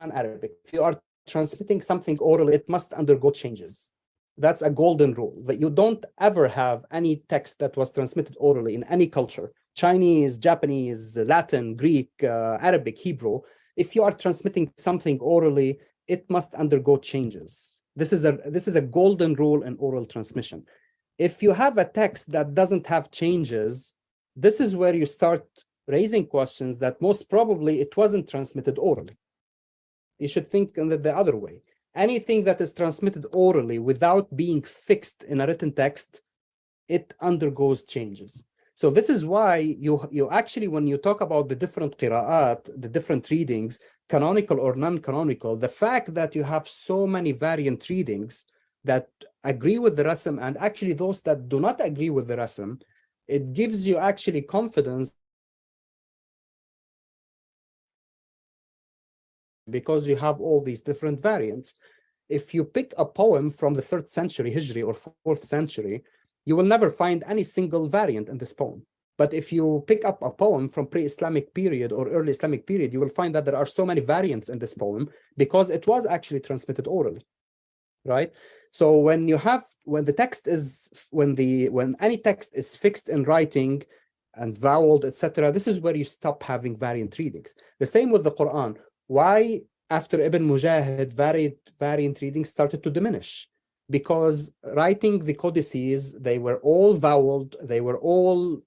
in Arabic, if you are transmitting something orally, it must undergo changes. That's a golden rule, that you don't ever have any text that was transmitted orally in any culture, Chinese, Japanese, Latin, Greek, Arabic, Hebrew. If you are transmitting something orally, it must undergo changes. This is a golden rule in oral transmission. If you have a text that doesn't have changes, this is where you start raising questions that most probably it wasn't transmitted orally. You should think in the other way. Anything that is transmitted orally without being fixed in a written text, it undergoes changes. So this is why you actually, when you talk about the different qira'at, the different readings, canonical or non-canonical, the fact that you have so many variant readings that agree with the rasm and actually those that do not agree with the rasm, it gives you actually confidence, because you have all these different variants. If you pick a poem from the 3rd century Hijri or 4th century, you will never find any single variant in this poem. But if you pick up a poem from pre-Islamic period or early Islamic period, you will find that there are so many variants in this poem because it was actually transmitted orally, right? So when any text is fixed in writing and voweled, etc., this is where you stop having variant readings. The same with the Quran. Why, after Ibn Mujahid, variant readings started to diminish? Because writing the codices, they were all voweled, they were all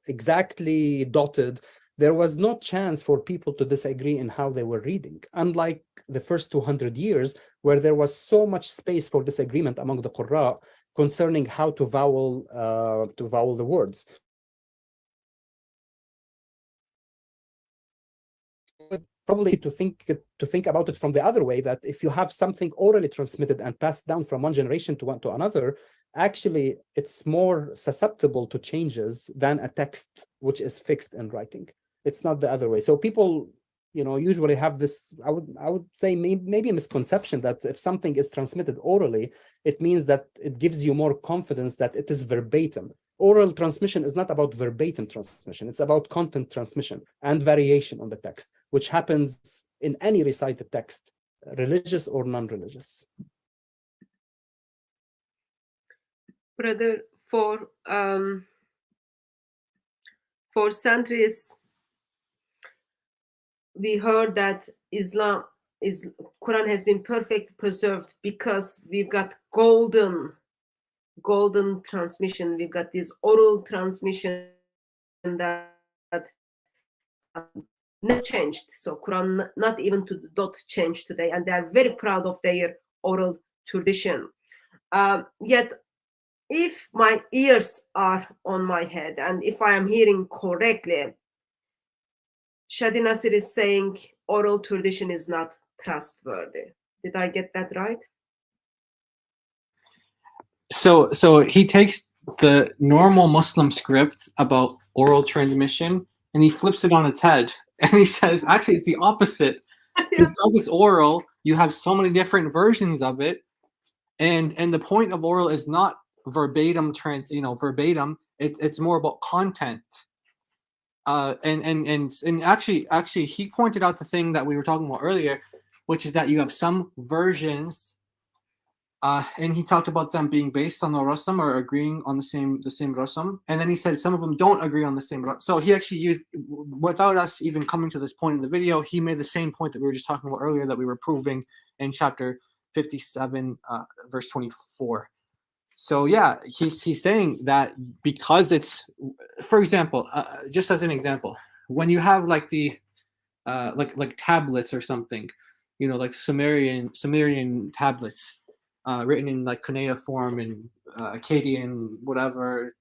exactly dotted. There was no chance for people to disagree in how they were reading, unlike the first 200 years, where there was so much space for disagreement among the Qurra concerning how to vowel the words. Probably to think about it from the other way, that if you have something orally transmitted and passed down from one generation to another, actually it's more susceptible to changes than a text which is fixed in writing. It's not the other way. So people, usually have this, I would say maybe a misconception that if something is transmitted orally, it means that it gives you more confidence that it is verbatim. Oral transmission is not about verbatim transmission. It's about content transmission and variation on the text, which happens in any recited text, religious or non-religious. Brother, for centuries, we heard that Quran has been perfectly preserved because we've got golden transmission. We've got this oral transmission that never changed. So Quran, not even to the dot, changed today, and they are very proud of their oral tradition. Yet, if my ears are on my head, and if I am hearing correctly, Shadi Nasir is saying oral tradition is not trustworthy. Did I get that right? So he takes the normal Muslim script about oral transmission and he flips it on its head, and he says, actually, it's the opposite. Because it's oral, you have so many different versions of it, and the point of oral is not verbatim verbatim. It's more about content. And actually, he pointed out the thing that we were talking about earlier, which is that you have some versions. And he talked about them being based on the rasm or agreeing on the same rasm, and then he said some of them don't agree on the same rasm. So he actually used, without us even coming to this point in the video, he made the same point that we were just talking about earlier that we were proving in chapter 57, verse 24. So yeah, he's saying that because it's, for example, just as an example, when you have like the like tablets or something, like Sumerian tablets. Written in like cuneiform and Akkadian, whatever.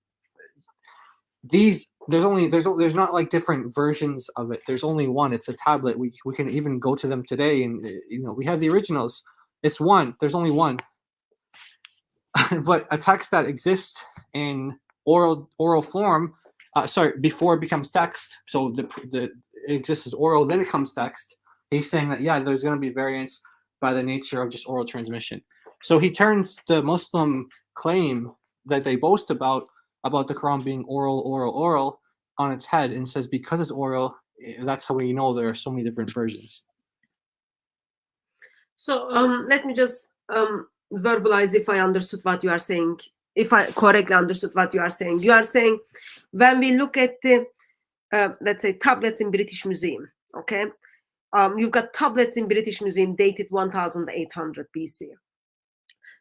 There's not like different versions of it. There's only one. It's a tablet. We can even go to them today, and we have the originals. It's one. There's only one. But a text that exists in oral form, before it becomes text. So it exists as oral, then it comes text. He's saying that, yeah, there's going to be variants by the nature of just oral transmission. So he turns the Muslim claim that they boast about the Quran being oral on its head, and says because it's oral, that's how we know there are so many different versions. So let me just verbalize if I understood what you are saying, if I correctly understood what you are saying. You are saying when we look at the, let's say, tablets in British Museum, okay? You've got tablets in British Museum dated 1800 BC.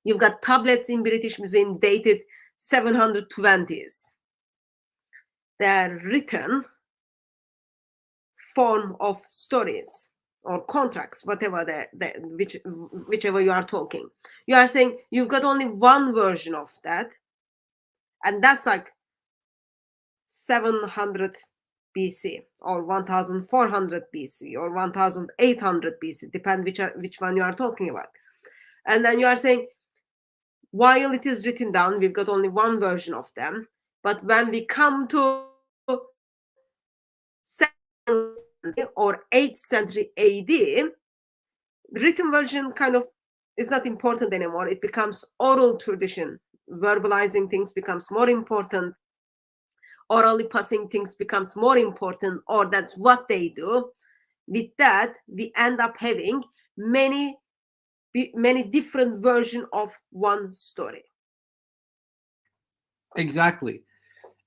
You've got tablets in British Museum dated 720s. They're written form of stories or contracts, whatever whichever you are talking. You are saying you've got only one version of that, and that's like 700 BC or 1400 BC or 1800 BC, depend which one you are talking about. And then you are saying, while it is written down, we've got only one version of them, but when we come to 7th or 8th century AD, the written version kind of is not important anymore. It becomes oral tradition. Verbalizing things becomes more important. Orally passing things becomes more important, or that's what they do. With that, we end up having many different versions of one story. Exactly.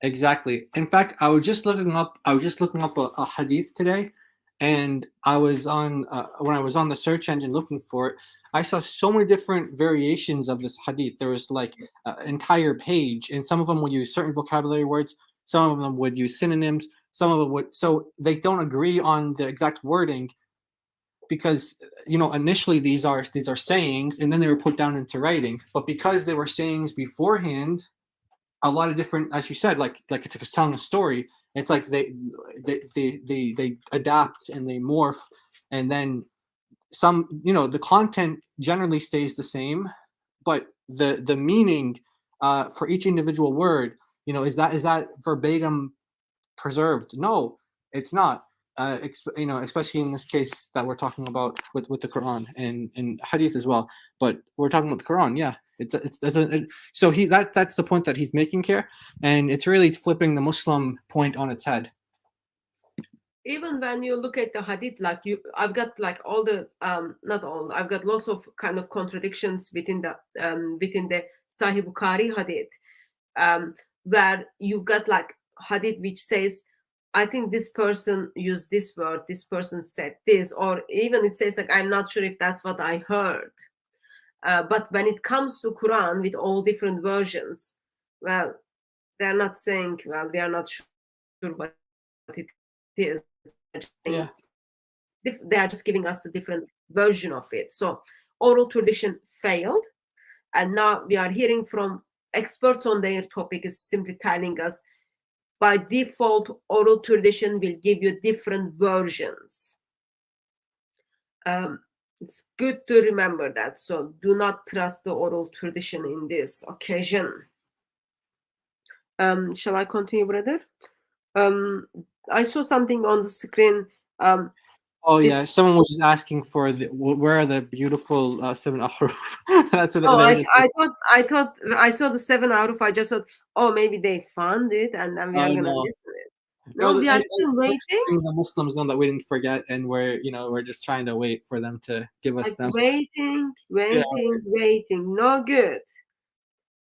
In fact, I was just looking up a hadith today, and I was on when I was on the search engine looking for it, I saw so many different variations of this hadith. There was like an entire page, and some of them would use certain vocabulary words, some of them would use synonyms, some of them would. So they don't agree on the exact wording, because initially these are sayings, and then they were put down into writing. But because they were sayings beforehand, a lot of different, as you said, like it's like telling a story. It's like they adapt and they morph, and then some. The content generally stays the same, but the meaning for each individual word, is that verbatim preserved? No, it's not. Especially in this case that we're talking about with the Quran and Hadith as well. But we're talking about the Quran, yeah. So that's the point that he's making here, and it's really flipping the Muslim point on its head. Even when you look at the Hadith, I've got like all the not all, I've got lots of kind of contradictions within the Sahih Bukhari Hadith, where you've got like Hadith which says, I think this person used this word, this person said this, or even it says like, I'm not sure if that's what I heard. But when it comes to Quran with all different versions, well, they're not saying, well, we are not sure what it is. Yeah. They are just giving us the different version of it. So oral tradition failed, and now we are hearing from experts on their topic is simply telling us, by default, oral tradition will give you different versions. It's good to remember that. So do not trust the oral tradition in this occasion. Shall I continue, brother? I saw something on the screen. Yeah, someone was just asking for where are the beautiful 7 ahruf? That's what I thought I saw the 7 ahruf. I just thought, maybe they found it and then we are gonna listen to it. No, we are still waiting. The Muslims know that we didn't forget, and we're just trying to wait for them to give us them. Waiting. No good.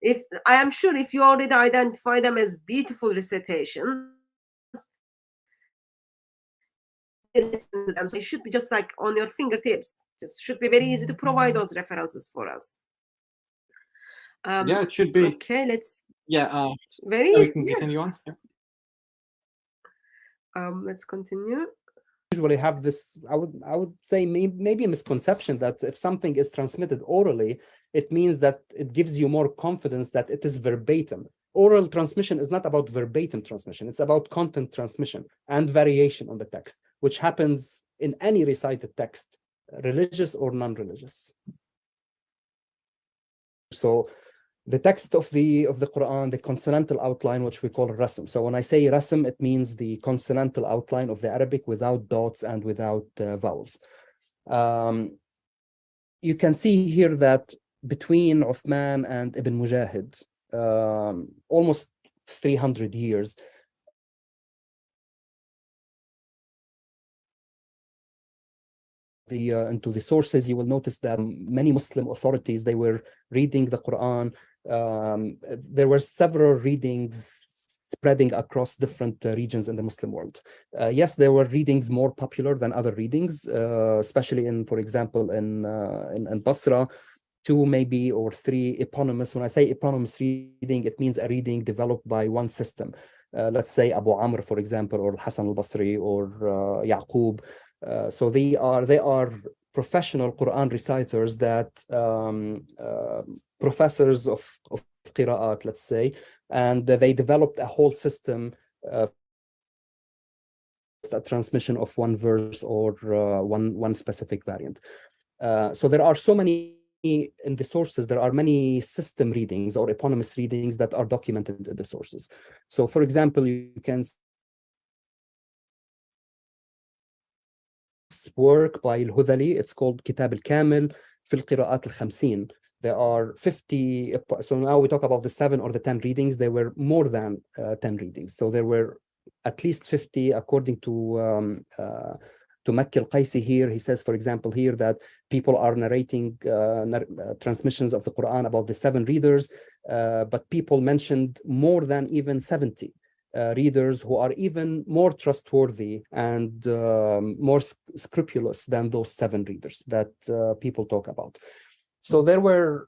If I am sure if you already identify them as beautiful recitations, so it should be just like on your fingertips. Just should be very easy to provide those references for us. Yeah, it should be. Okay, let's. Yeah. Very easy. We can continue on. Yeah. Let's continue. Usually have this, I would say maybe a misconception that if something is transmitted orally, it means that it gives you more confidence that it is verbatim. Oral transmission is not about verbatim transmission. It's about content transmission and variation on the text, which happens in any recited text, religious or non-religious. So the text of the Quran, the consonantal outline, which we call rasm. So when I say rasm, it means the consonantal outline of the Arabic without dots and without vowels. You can see here that between Uthman and Ibn Mujahid, almost 300 years, into the sources, you will notice that many Muslim authorities, they were reading the Quran. There were several readings spreading across different regions in the Muslim world. Yes, there were readings more popular than other readings, especially in, for example, in Basra, 2 maybe or 3 eponymous. When I say eponymous reading, it means a reading developed by one system. Let's say Abu Amr, for example, or Hassan al-Basri or Yaqub. So they are professional Quran reciters that professors of qira'at, let's say, and they developed a whole system, a transmission of one verse or one specific variant. So there are so many in the sources, there are many system readings or eponymous readings that are documented in the sources. So for example, you can work by Al-Hudhali, it's called Kitab al-Kamil fi al-Qira'at al-Khamsin. There are 50, so now we talk about the 7 or the 10 readings. There were more than 10 readings. So there were at least 50 according to Makki al-Qaisi here. He says, for example, here that people are narrating transmissions of the Quran about the 7 readers, but people mentioned more than even 70 readers who are even more trustworthy and more scrupulous than those 7 readers that people talk about. So there were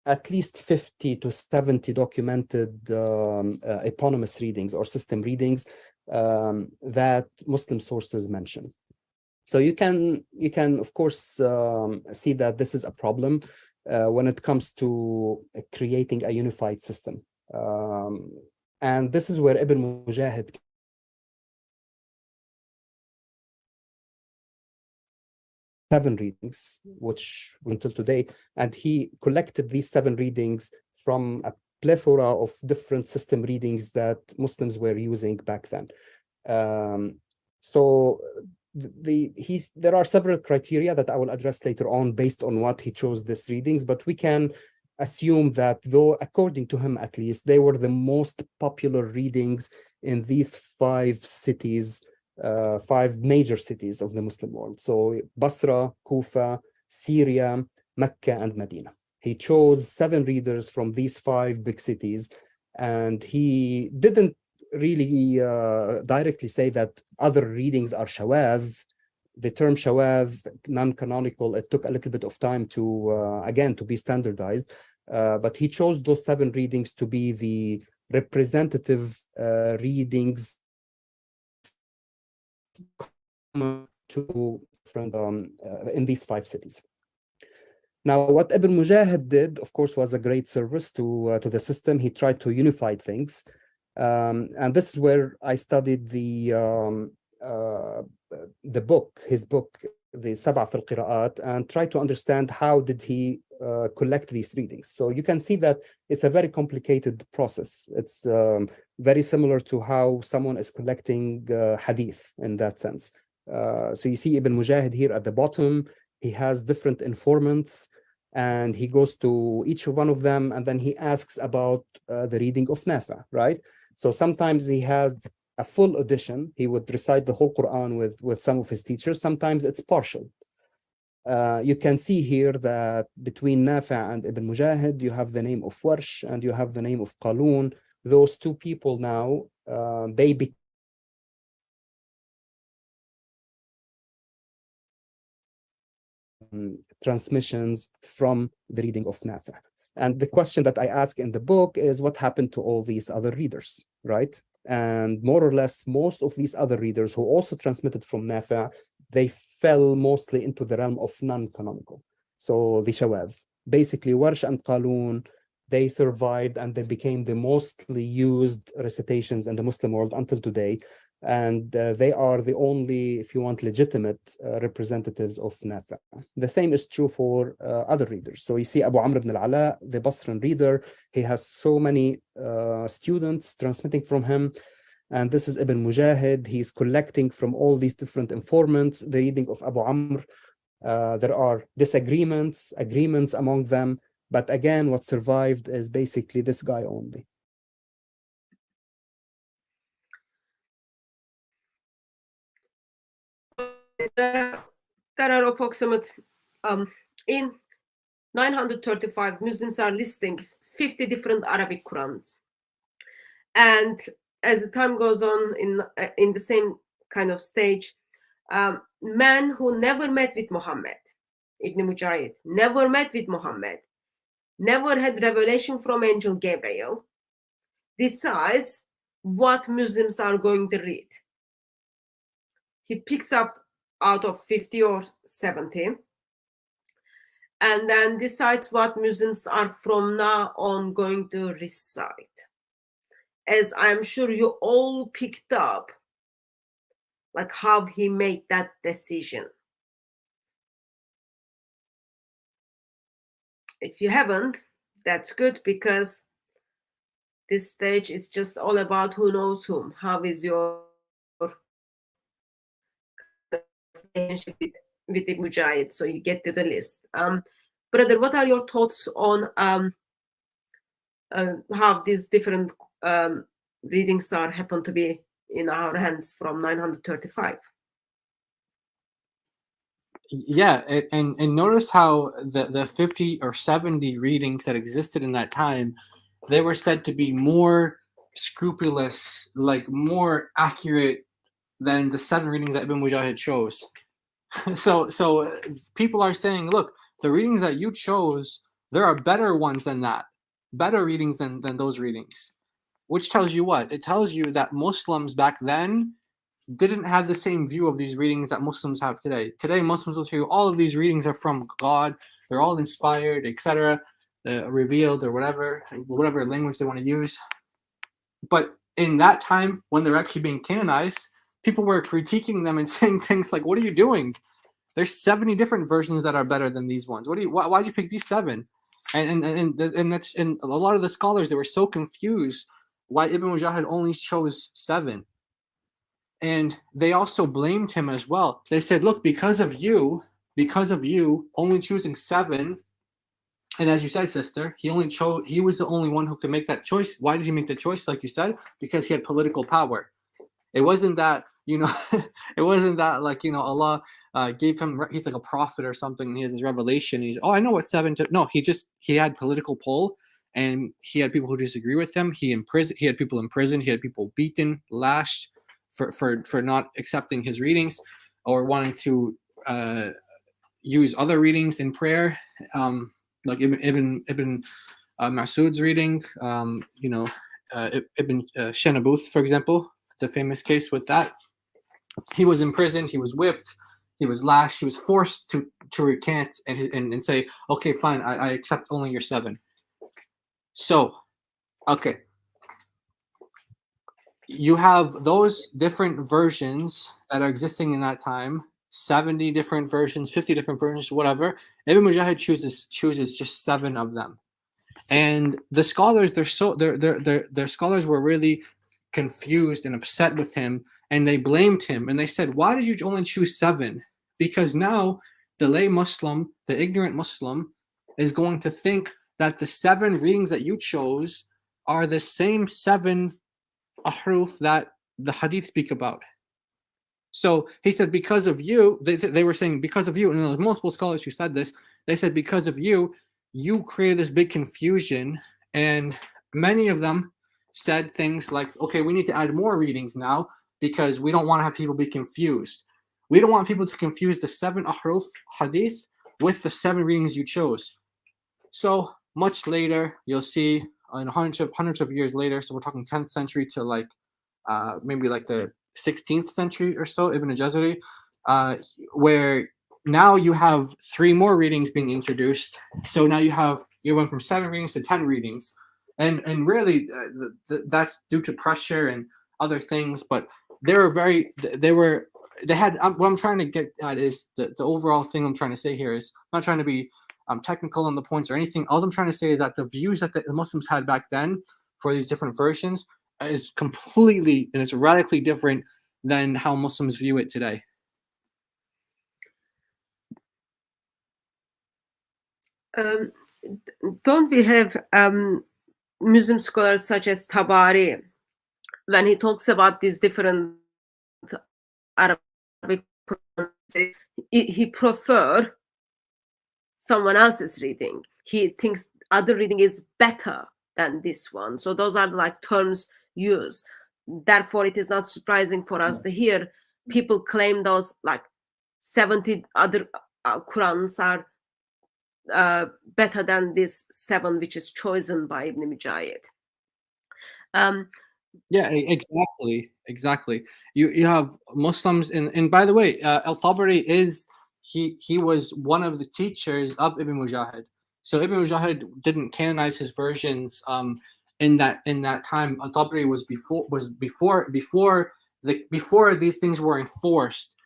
at least 50 to 70 documented eponymous readings or system readings that Muslim sources mention. So you can of course see that this is a problem when it comes to creating a unified system. And this is where Ibn Mujahid seven readings, which until today, and he collected these 7 readings from a plethora of different system readings that Muslims were using back then. So there are several criteria that I will address later on based on what he chose these readings, but we can assume that, though according to him at least, they were the most popular readings in these 5 cities, 5 major cities of the Muslim world. So Basra, Kufa, Syria, Mecca, and Medina. He chose 7 readers from these 5 big cities, and he didn't really directly say that other readings are shawaz. The term shawaz, non-canonical, it took a little bit of time to, again, to be standardized, but he chose those 7 readings to be the representative readings to from in these 5 cities. Now, what Ibn Mujahid did, of course, was a great service to the system. He tried to unify things, and this is where I studied the book, his book, the Sab'a fi al-Qira'at, and tried to understand how did he collect these readings. So you can see that it's a very complicated process. It's very similar to how someone is collecting hadith in that sense. So you see Ibn Mujahid here at the bottom, he has different informants, and he goes to each one of them, and then he asks about the reading of Nafi', right? So sometimes he had a full edition. He would recite the whole Quran with some of his teachers. Sometimes it's partial. You can see here that between Nafi' and Ibn Mujahid, you have the name of Warsh and you have the name of Qalun. Those 2 people now, they become transmissions from the reading of Nafi'. And the question that I ask in the book is, what happened to all these other readers, right? And more or less, most of these other readers who also transmitted from Nafi', they fell mostly into the realm of non-canonical. So the shawaz, basically Warsh and Qalun, they survived and they became the mostly used recitations in the Muslim world until today. and they are the only, if you want, legitimate representatives of Nafi'. The same is true for other readers. So you see Abu Amr ibn al-Ala, the Basran reader, he has so many students transmitting from him. And this is Ibn Mujahid. He's collecting from all these different informants the reading of Abu Amr. There are disagreements, agreements among them. But again, what survived is basically this guy only. There are approximate, in 935, Muslims are listing 50 different Arabic Qurans. And as the time goes on in the same kind of stage, men who never met with Muhammad, Ibn Mujahid, never met with Muhammad, never had revelation from Angel Gabriel, decides what Muslims are going to read. He picks up out of 50 or 70, and then decides what Muslims are from now on going to recite. As I'm sure you all picked up, like how he made that decision. If you haven't, that's good, because this stage is just all about who knows whom. How is your relationship with the Mujahid? So you get to the list. Brother, what are your thoughts on how these different readings are happen to be in our hands from 935? Yeah, and notice how the 50 or 70 readings that existed in that time, they were said to be more scrupulous, like more accurate than the 7 readings that Ibn Mujahid chose. So people are saying, look, the readings that you chose, there are better ones than that, better readings than those readings. Which tells you what? It tells you that Muslims back then didn't have the same view of these readings that Muslims have today. Today, Muslims will tell you all of these readings are from God, they're all inspired, etc., revealed, or whatever language they want to use. But in that time, when they're actually being canonized, people were critiquing them and saying things like, what are you doing? There's 70 different versions that are better than these ones. Why did you pick these 7? And that's, and a lot of the scholars, they were so confused why Ibn Mujahid only chose 7. And they also blamed him as well. They said, look, because of you only choosing 7, and as you said, sister, he was the only one who could make that choice. Why did he make the choice, like you said? Because he had political power. It wasn't that, it wasn't that, like, Allah gave him, he's like a prophet or something, and he has his revelation, and he's, I know what 7 to, no, he had political pull, and he had people who disagree with him. He had people imprisoned, he had people beaten, lashed for not accepting his readings or wanting to use other readings in prayer, like Ibn Mas'ud's reading, Ibn Shenabuth, for example, the famous case with that. He was imprisoned, he was whipped, he was lashed, he was forced to recant and say, okay, fine, I accept only your 7. So, okay. You have those different versions that are existing in that time, 70 different versions, 50 different versions, whatever. Ibn Mujahid chooses just 7 of them. And the scholars, their scholars were really confused and upset with him, and they blamed him, and they said, why did you only choose 7? Because now the lay Muslim, the ignorant Muslim, is going to think that the 7 readings that you chose are the same 7 ahruf that the hadith speak about. So he said, because of you, they were saying, because of you, and there were multiple scholars who said this, they said, because of you created this big confusion, and many of them said things like, okay, we need to add more readings now because we don't want to have people be confused. We don't want people to confuse the 7 ahruf hadith with the 7 readings you chose. So much later, you'll see, in hundreds of years later, so we're talking 10th century to like maybe like the 16th century or so, Ibn al-Jazari, where now you have 3 more readings being introduced. So now you went from 7 readings to 10 readings, and really that's due to pressure and other things. But they had what I'm trying to get at is the overall thing I'm trying to say here is I'm not trying to be technical on the points or anything. All I'm trying to say is that the views that the Muslims had back then for these different versions is completely and it's radically different than how Muslims view it today. Don't we have Muslim scholars such as Tabari, when he talks about these different Arabic Qurans, he prefer someone else's reading. He thinks other reading is better than this one. So those are like terms used. Therefore, it is not surprising for us to hear people claim those like 70 other Qurans are better than this 7 which is chosen by Ibn Mujahid. Yeah, exactly. You have Muslims and by the way, Al-Tabari is he was one of the teachers of Ibn Mujahid. So Ibn Mujahid didn't canonize his versions in that time. Al-Tabari was before these things were enforced.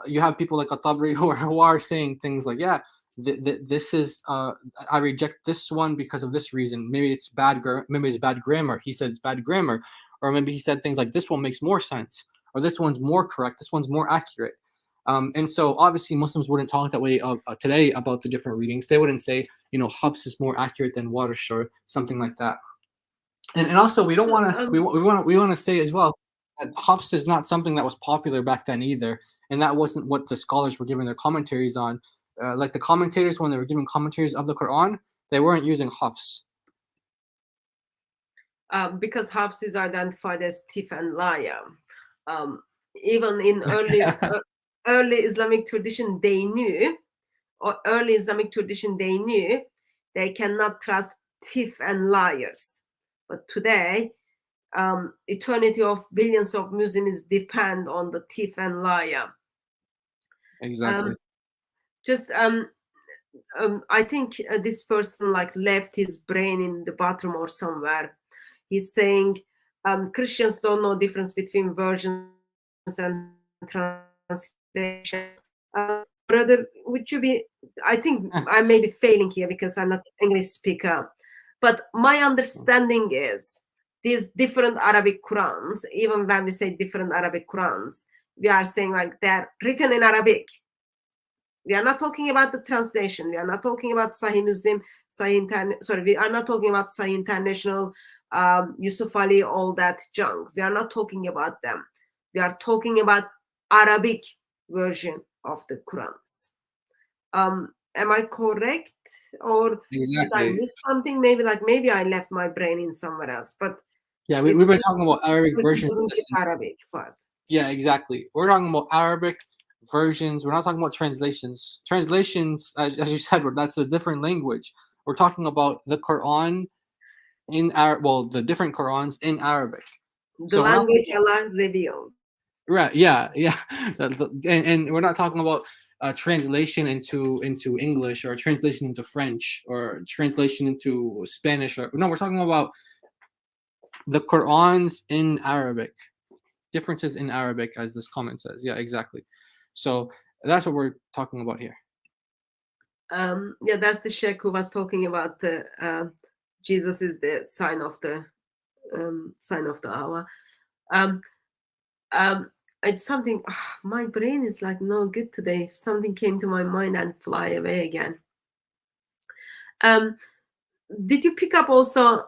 You have people like Al-Tabari who are saying things like, yeah, this is I reject this one because of this reason. Maybe it's bad grammar. He said it's bad grammar, or maybe he said things like this one makes more sense, or this one's more correct, this one's more accurate. And so obviously Muslims wouldn't talk that way today about the different readings. They wouldn't say, Hafs is more accurate than Warsh or something like that. And also we don't want to we want to say as well that Hafs is not something that was popular back then either, and that wasn't what the scholars were giving their commentaries on. Like the commentators, when they were giving commentaries of the Quran, they weren't using Hafs. Because Hafs is identified as Tif and Laya. Even in early Islamic tradition, they knew they cannot trust Tif and liars. But today, eternity of billions of Muslims depend on the Tif and Laya. Exactly. I think this person like left his brain in the bathroom or somewhere. He's saying Christians don't know difference between versions and translation. Brother, would you be? I think I may be failing here because I'm not an English speaker. But my understanding is these different Arabic Qurans, even when we say different Arabic Qurans, we are saying like they're written in Arabic. We are not talking about the translation. We are not talking about Sahih Muslim, we are not talking about Sahih International, Yusuf Ali, all that junk. We are not talking about them. We are talking about Arabic version of the Qurans. Am I correct? Or exactly. did I miss something? Maybe I left my brain in somewhere else. But yeah, we've been talking about Arabic versions. Arabic part. Yeah, exactly. We're talking about Arabic versions. We're not talking about translations. Translations, as you said, that's a different language. We're talking about the Quran in the different Qurans in Arabic. The language Allah revealed. Right. Yeah. And we're not talking about translation into English or translation into French or translation into Spanish. No, we're talking about the Qurans in Arabic. Differences in Arabic, as this comment says. Yeah, exactly. So that's what we're talking about here. Yeah, that's the Sheikh who was talking about the Jesus is the sign of the hour. It's something. My brain is like no good today. Something came to my mind and fly away again. Did you pick up also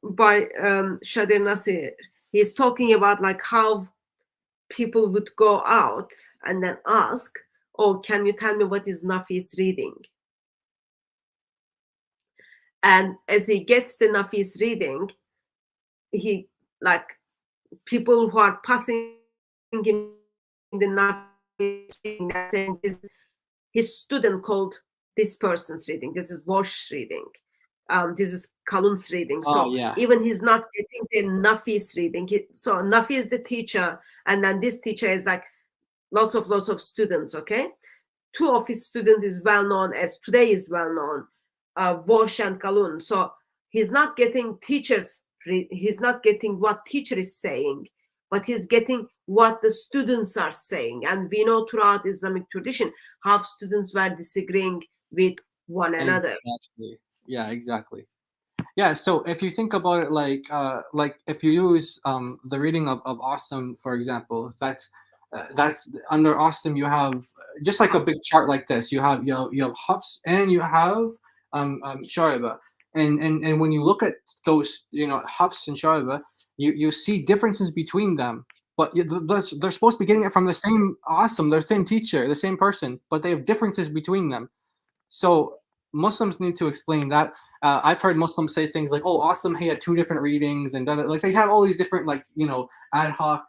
by Shadir Nasir? He's talking about like how people would go out and then ask, "Oh, can you tell me what is Nafis reading?" And as he gets the Nafis reading, he like people who are passing him the Nafis reading, saying this, his student called this person's reading. This is Warsh reading. This is Kalun's reading. So even he's not getting the Nafis reading. So Nafi is the teacher, and then this teacher is like lots of students. Okay, 2 of his students is well known as today is well known, Warsh and Kalun. So he's not getting teachers. He's not getting what teacher is saying, but he's getting what the students are saying. And we know throughout Islamic tradition how students were disagreeing with one another. Exactly. Yeah, exactly. Yeah, so if you think about it, like if you use the reading of Awesome, for example, that's under Awesome you have just like a big chart like this. You have Hafs and you have Shariba, and when you look at those, Hafs and Shariba, you see differences between them. But they're supposed to be getting it from the same Awesome, the same teacher, the same person, but they have differences between them. So Muslims need to explain that. I've heard Muslims say things like, "Oh, Awesome, he had two different readings," and like they have all these different, like, ad hoc,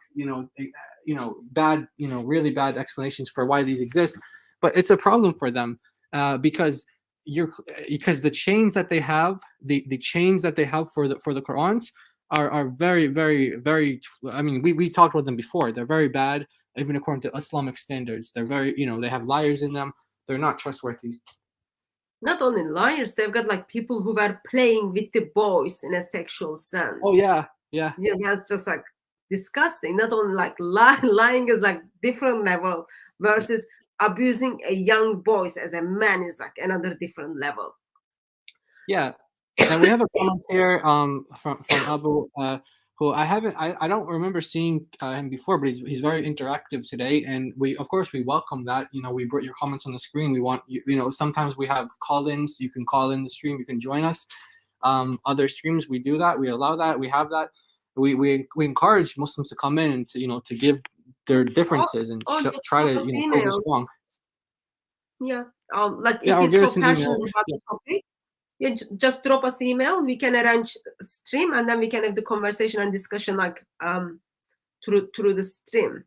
bad, really bad explanations for why these exist. But it's a problem for them because the chains that they have, the chains that they have for the Qur'ans are very, very, very. I mean, we talked about them before. They're very bad, even according to Islamic standards. They're very, they have liars in them. They're not trustworthy. Not only liars, they've got like people who were playing with the boys in a sexual sense. Oh yeah, yeah. That's just like disgusting. Not only like lying is like different level versus abusing a young boys as a man is like another different level. Yeah, and we have a comment here from Abu who I don't remember seeing him before, but he's very interactive today, and we welcome that. We brought your comments on the screen. We want sometimes we have call-ins. You can call in the stream. You can join us. Other streams we do that. We allow that. We have that. We encourage Muslims to come in and to give their differences and try to prove us wrong. Yeah, like if you're so passionate about the topic, just drop us email. We can arrange stream, and then we can have the conversation and discussion like through the stream.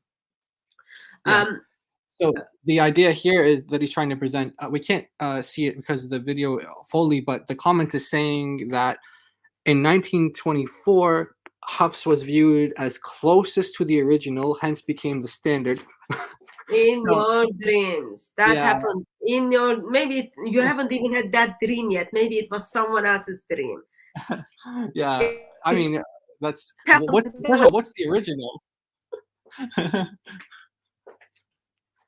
Yeah. So the idea here is that he's trying to present. We can't see it because of the video fully, but the comment is saying that in 1924, Hafs was viewed as closest to the original, hence became the standard. In your dreams, that happened in your. Maybe you haven't even had that dream yet. Maybe it was someone else's dream. Yeah, I mean that's what's the original?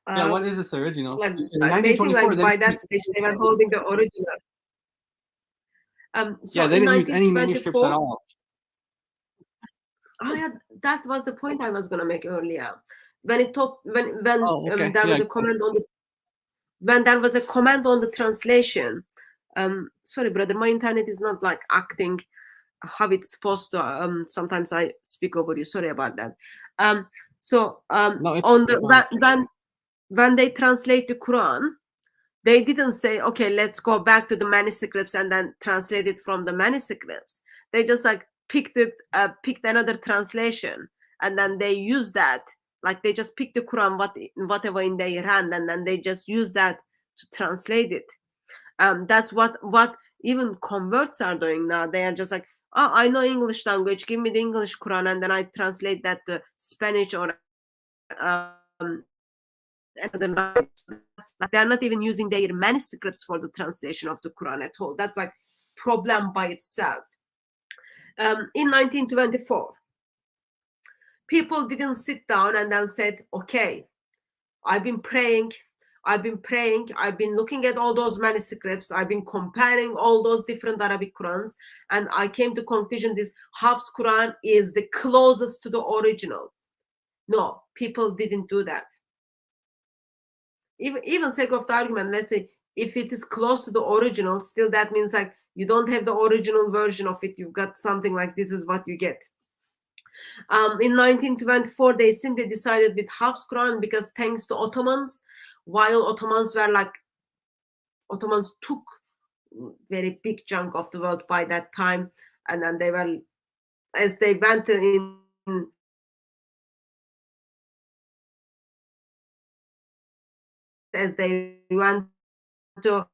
Yeah, what is this original? Like they think like by that stage they were holding the original. So they didn't use any manuscripts at all. Oh yeah, that was the point I was gonna make earlier. When there was a comment on the when there was a comment on the translation. Sorry, brother, my internet is not like acting how it's supposed to. Sometimes I speak over you. Sorry about that. When they translate the Quran, they didn't say, okay, let's go back to the manuscripts and then translate it from the manuscripts. They just like picked another translation, and then they used that. Like they just picked the Quran, whatever in their hand, and then they just use that to translate it. That's what even converts are doing now. They are just like, oh, I know English language, give me the English Quran, and then I translate that to Spanish or another language. They're not even using their manuscripts for the translation of the Quran at all. That's like problem by itself. In 1924. People didn't sit down and then said, okay, I've been praying, I've been looking at all those manuscripts, I've been comparing all those different Arabic Qurans, and I came to conclusion this Hafs Quran is the closest to the original. No, people didn't do that. Even sake of the argument, let's say if it is close to the original, still that means like you don't have the original version of it, you've got something like this is what you get. In 1924, they simply decided with Hafs Quran because thanks to Ottomans, while Ottomans took very big chunk of the world by that time, and then they were, as they went in, as they went to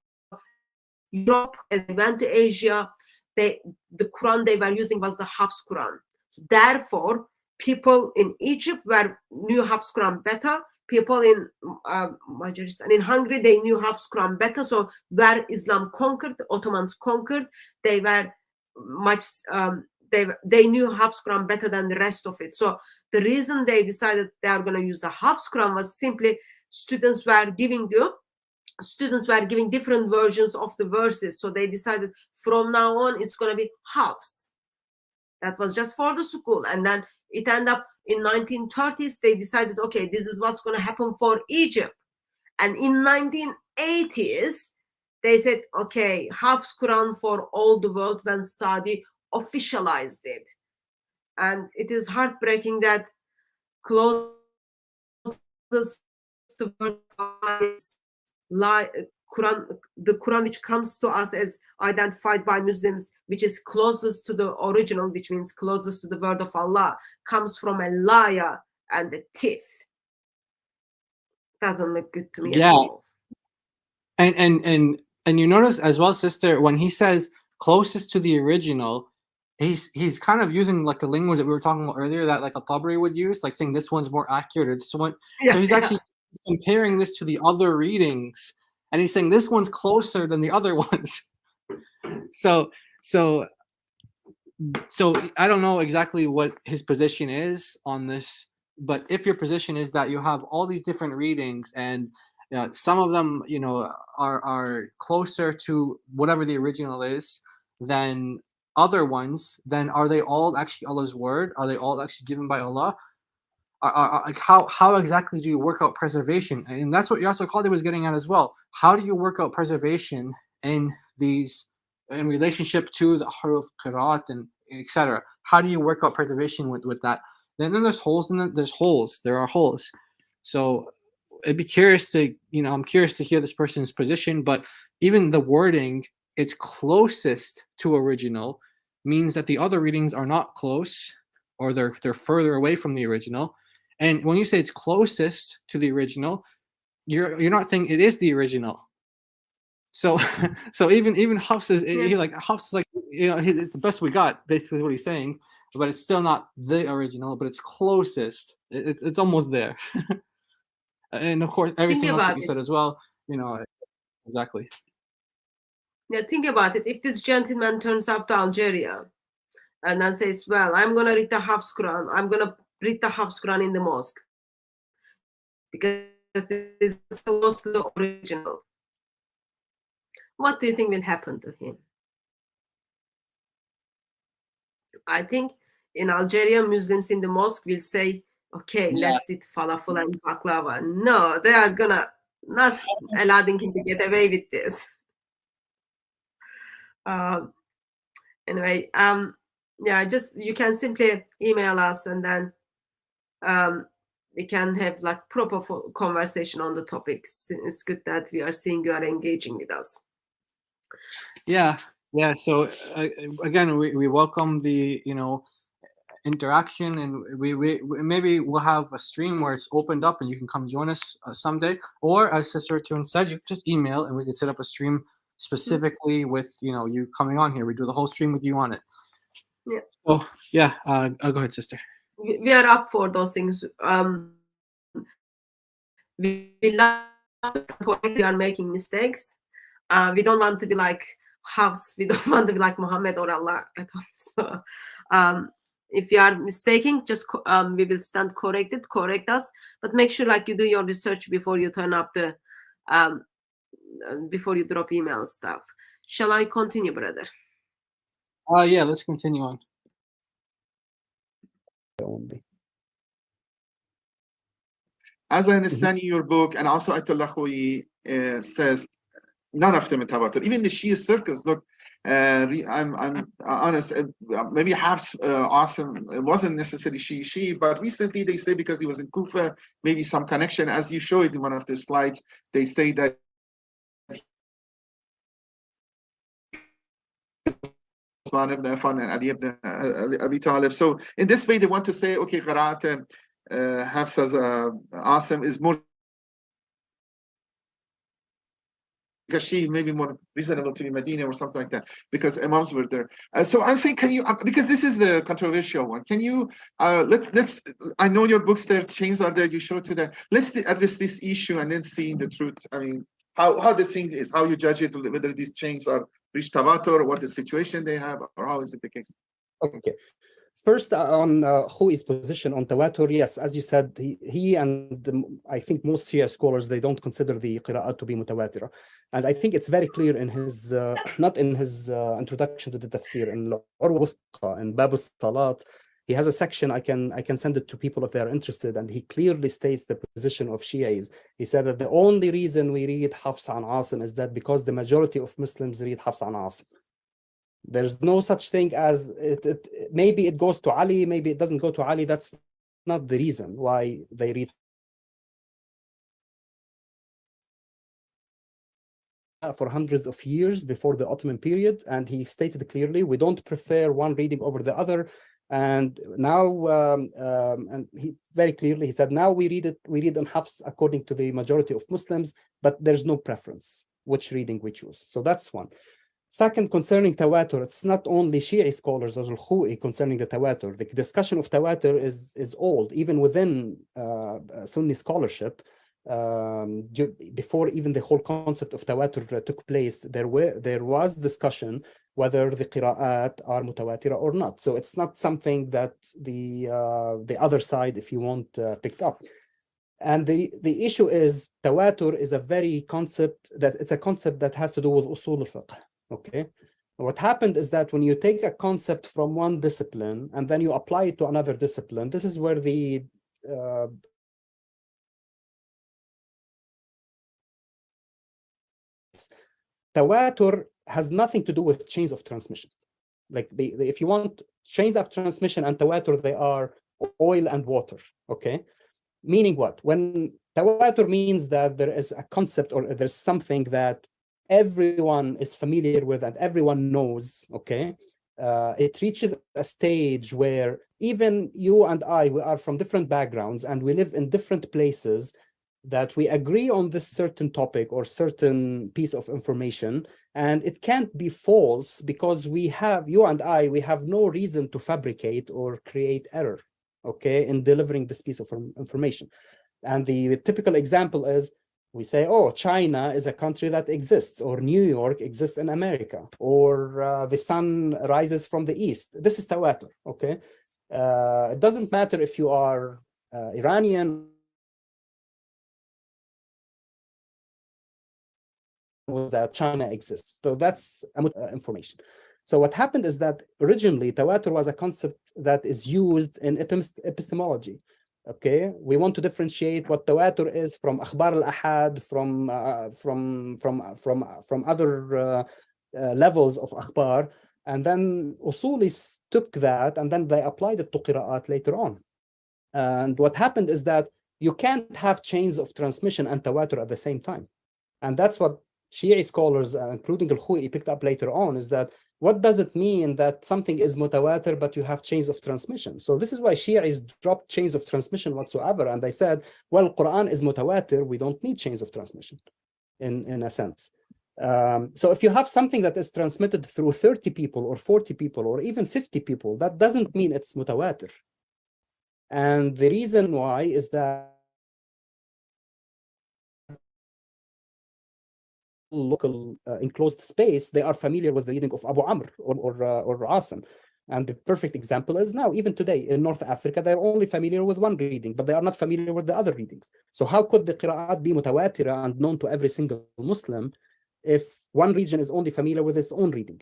Europe, as they went to Asia, the Quran they were using was the Hafs Quran. Therefore, people in Egypt knew Hafs Quran better. People in Majaristan, in Hungary, they knew Hafs Quran better. So where Islam conquered, the Ottomans conquered, they were much they knew Hafs Quran better than the rest of it. So the reason they decided they are going to use the Hafs Quran was simply students were giving different versions of the verses. So they decided from now on it's going to be Hafs. That was just for the school. And then it ended up in 1930s, they decided, okay, this is what's going to happen for Egypt. And in 1980s, they said, okay, Hafs Quran for all the world when Saudi officialized it. And it is heartbreaking that closest to Quran, the Quran which comes to us as identified by Muslims, which is closest to the original, which means closest to the word of Allah, comes from a liar and a thief. Doesn't look good to me at all. And you notice as well, sister, when he says closest to the original, he's kind of using like the language that we were talking about earlier that like a Tabari would use, like saying this one's more accurate or this one. So he's actually comparing this to the other readings, and he's saying this one's closer than the other ones. So I don't know exactly what his position is on this, but if your position is that you have all these different readings and some of them, are closer to whatever the original is than other ones, then are they all actually Allah's word? Are they all actually given by Allah? Like how exactly do you work out preservation? And that's what Yasser Qadhi was getting at as well. How do you work out preservation in relationship to the huruf, qiraat, and etc.? How do you work out preservation with that? Then there's holes, and then there's holes. There are holes. So I'm curious to hear this person's position. But even the wording, it's closest to original, means that the other readings are not close, or they're further away from the original. And when you say it's closest to the original, you're not saying it is the original. So even Hafs is Hafs is like, it's the best we got, basically is what he's saying, but it's still not the original, but it's closest. It's almost there. And of course everything else that you said as well, exactly. Yeah, think about it. If this gentleman turns up to Algeria and then says, well, I'm going to read the Hafs Quran. I'm going to read the Hafs Quran in the mosque because this is close to the original. What do you think will happen to him? I think in Algeria, Muslims in the mosque will say, okay, let's eat falafel and baklava. No, they are going to not allowing him to get away with this. Anyway, just you can simply email us, and then we can have like proper conversation on the topics. It's good that we are seeing you are engaging with us. Yeah. So again, we welcome the interaction, and we maybe we'll have a stream where it's opened up and you can come join us someday, or as Sister Tune said, you can just email and we can set up a stream specifically with you coming on here. We do the whole stream with you on it. Yeah. So I'll go ahead, sister. We are up for those things. We love we are making mistakes. We don't want to be like Hafs. We don't want to be like Muhammad or Allah at all. So if you are mistaken, just we will stand corrected. Correct us, but make sure like you do your research before you turn up the before you drop email stuff. Shall I continue, brother? Yeah, let's continue on. As I understand your book, and also Ayatollah Khoui says none of them are tawatur. Even the Shia circles, look, I'm honest, maybe Hafs Asim wasn't necessarily Shi'i, but recently they say because he was in Kufa, maybe some connection, as you showed in one of the slides, they say that Uthman ibn Affan and Ali ibn Abi Talib. So in this way, they want to say, okay, Qiraat Hafs as Asim is more Gashi, maybe more reasonable to be Medina or something like that, because Imams were there. So I'm saying, can you, because this is the controversial one, can you, let's, I know your books there, chains are there, you show to that. Let's address this issue and then see the truth. I mean, how this thing is, how you judge it, whether these chains are reached tawatur, or what the situation they have, or how is it the case? Okay. First, on Khoui's position on Tawatur, yes, as you said, he and I think most Shia scholars, they don't consider the Qira'at to be Mutawatira. And I think it's very clear in his, not in his introduction to the tafsir, in Urwa Wuthqa, in Bab al-Salat, he has a section, I can send it to people if they're interested, and he clearly states the position of Shias. He said that the only reason we read Hafs an Asim is that because the majority of Muslims read Hafs an Asim. There's no such thing as maybe it goes to Ali, maybe it doesn't go to Ali. That's not the reason why they read for hundreds of years before the Ottoman period. And he stated clearly, we don't prefer one reading over the other. And now, and he very clearly, he said, now we read in Hafs according to the majority of Muslims, but there's no preference which reading we choose. So that's one. Second, concerning Tawatur, it's not only Shi'i scholars as al-Khou'i concerning the Tawatur. The discussion of Tawatur is old, even within Sunni scholarship. Before even the whole concept of Tawatur took place, there was discussion whether the Qira'at are Mutawatira or not. So it's not something that the other side, if you want, picked up. And the issue is Tawatur is a concept that has to do with usul al-fiqh. Okay, what happened is that when you take a concept from one discipline and then you apply it to another discipline, this is where the Tawatur has nothing to do with chains of transmission. Like if you want chains of transmission and Tawatur, they are oil and water. Okay, meaning what? When Tawatur means that there is a concept or there's something that everyone is familiar with and everyone knows, okay? It reaches a stage where even you and I, we are from different backgrounds and we live in different places, that we agree on this certain topic or certain piece of information, and it can't be false because you and I, we have no reason to fabricate or create error, okay, in delivering this piece of information. And the typical example is, we say, oh, China is a country that exists, or New York exists in America, or the sun rises from the east. This is Tawatur, okay? It doesn't matter if you are Iranian, that China exists. So that's information. So what happened is that originally Tawatur was a concept that is used in epistemology. Okay, we want to differentiate what Tawatur is from Akhbar al-Ahad, from other levels of Akhbar, and then Usulis took that and then they applied it to Qira'at later on. And what happened is that you can't have chains of transmission and Tawatur at the same time. And that's what Shi'i scholars, including al-Khou'i, picked up later on, is that what does it mean that something is mutawatir, but you have chains of transmission? So this is why Shi'is dropped chains of transmission whatsoever. And they said, well, Quran is mutawatir, we don't need chains of transmission, in a sense. So if you have something that is transmitted through 30 people or 40 people or even 50 people, that doesn't mean it's mutawatir. And the reason why is that local enclosed space, they are familiar with the reading of Abu Amr or Asim. And the perfect example is now, even today in North Africa, they're only familiar with one reading, but they are not familiar with the other readings. So how could the Qira'at be mutawatira and known to every single Muslim if one region is only familiar with its own reading?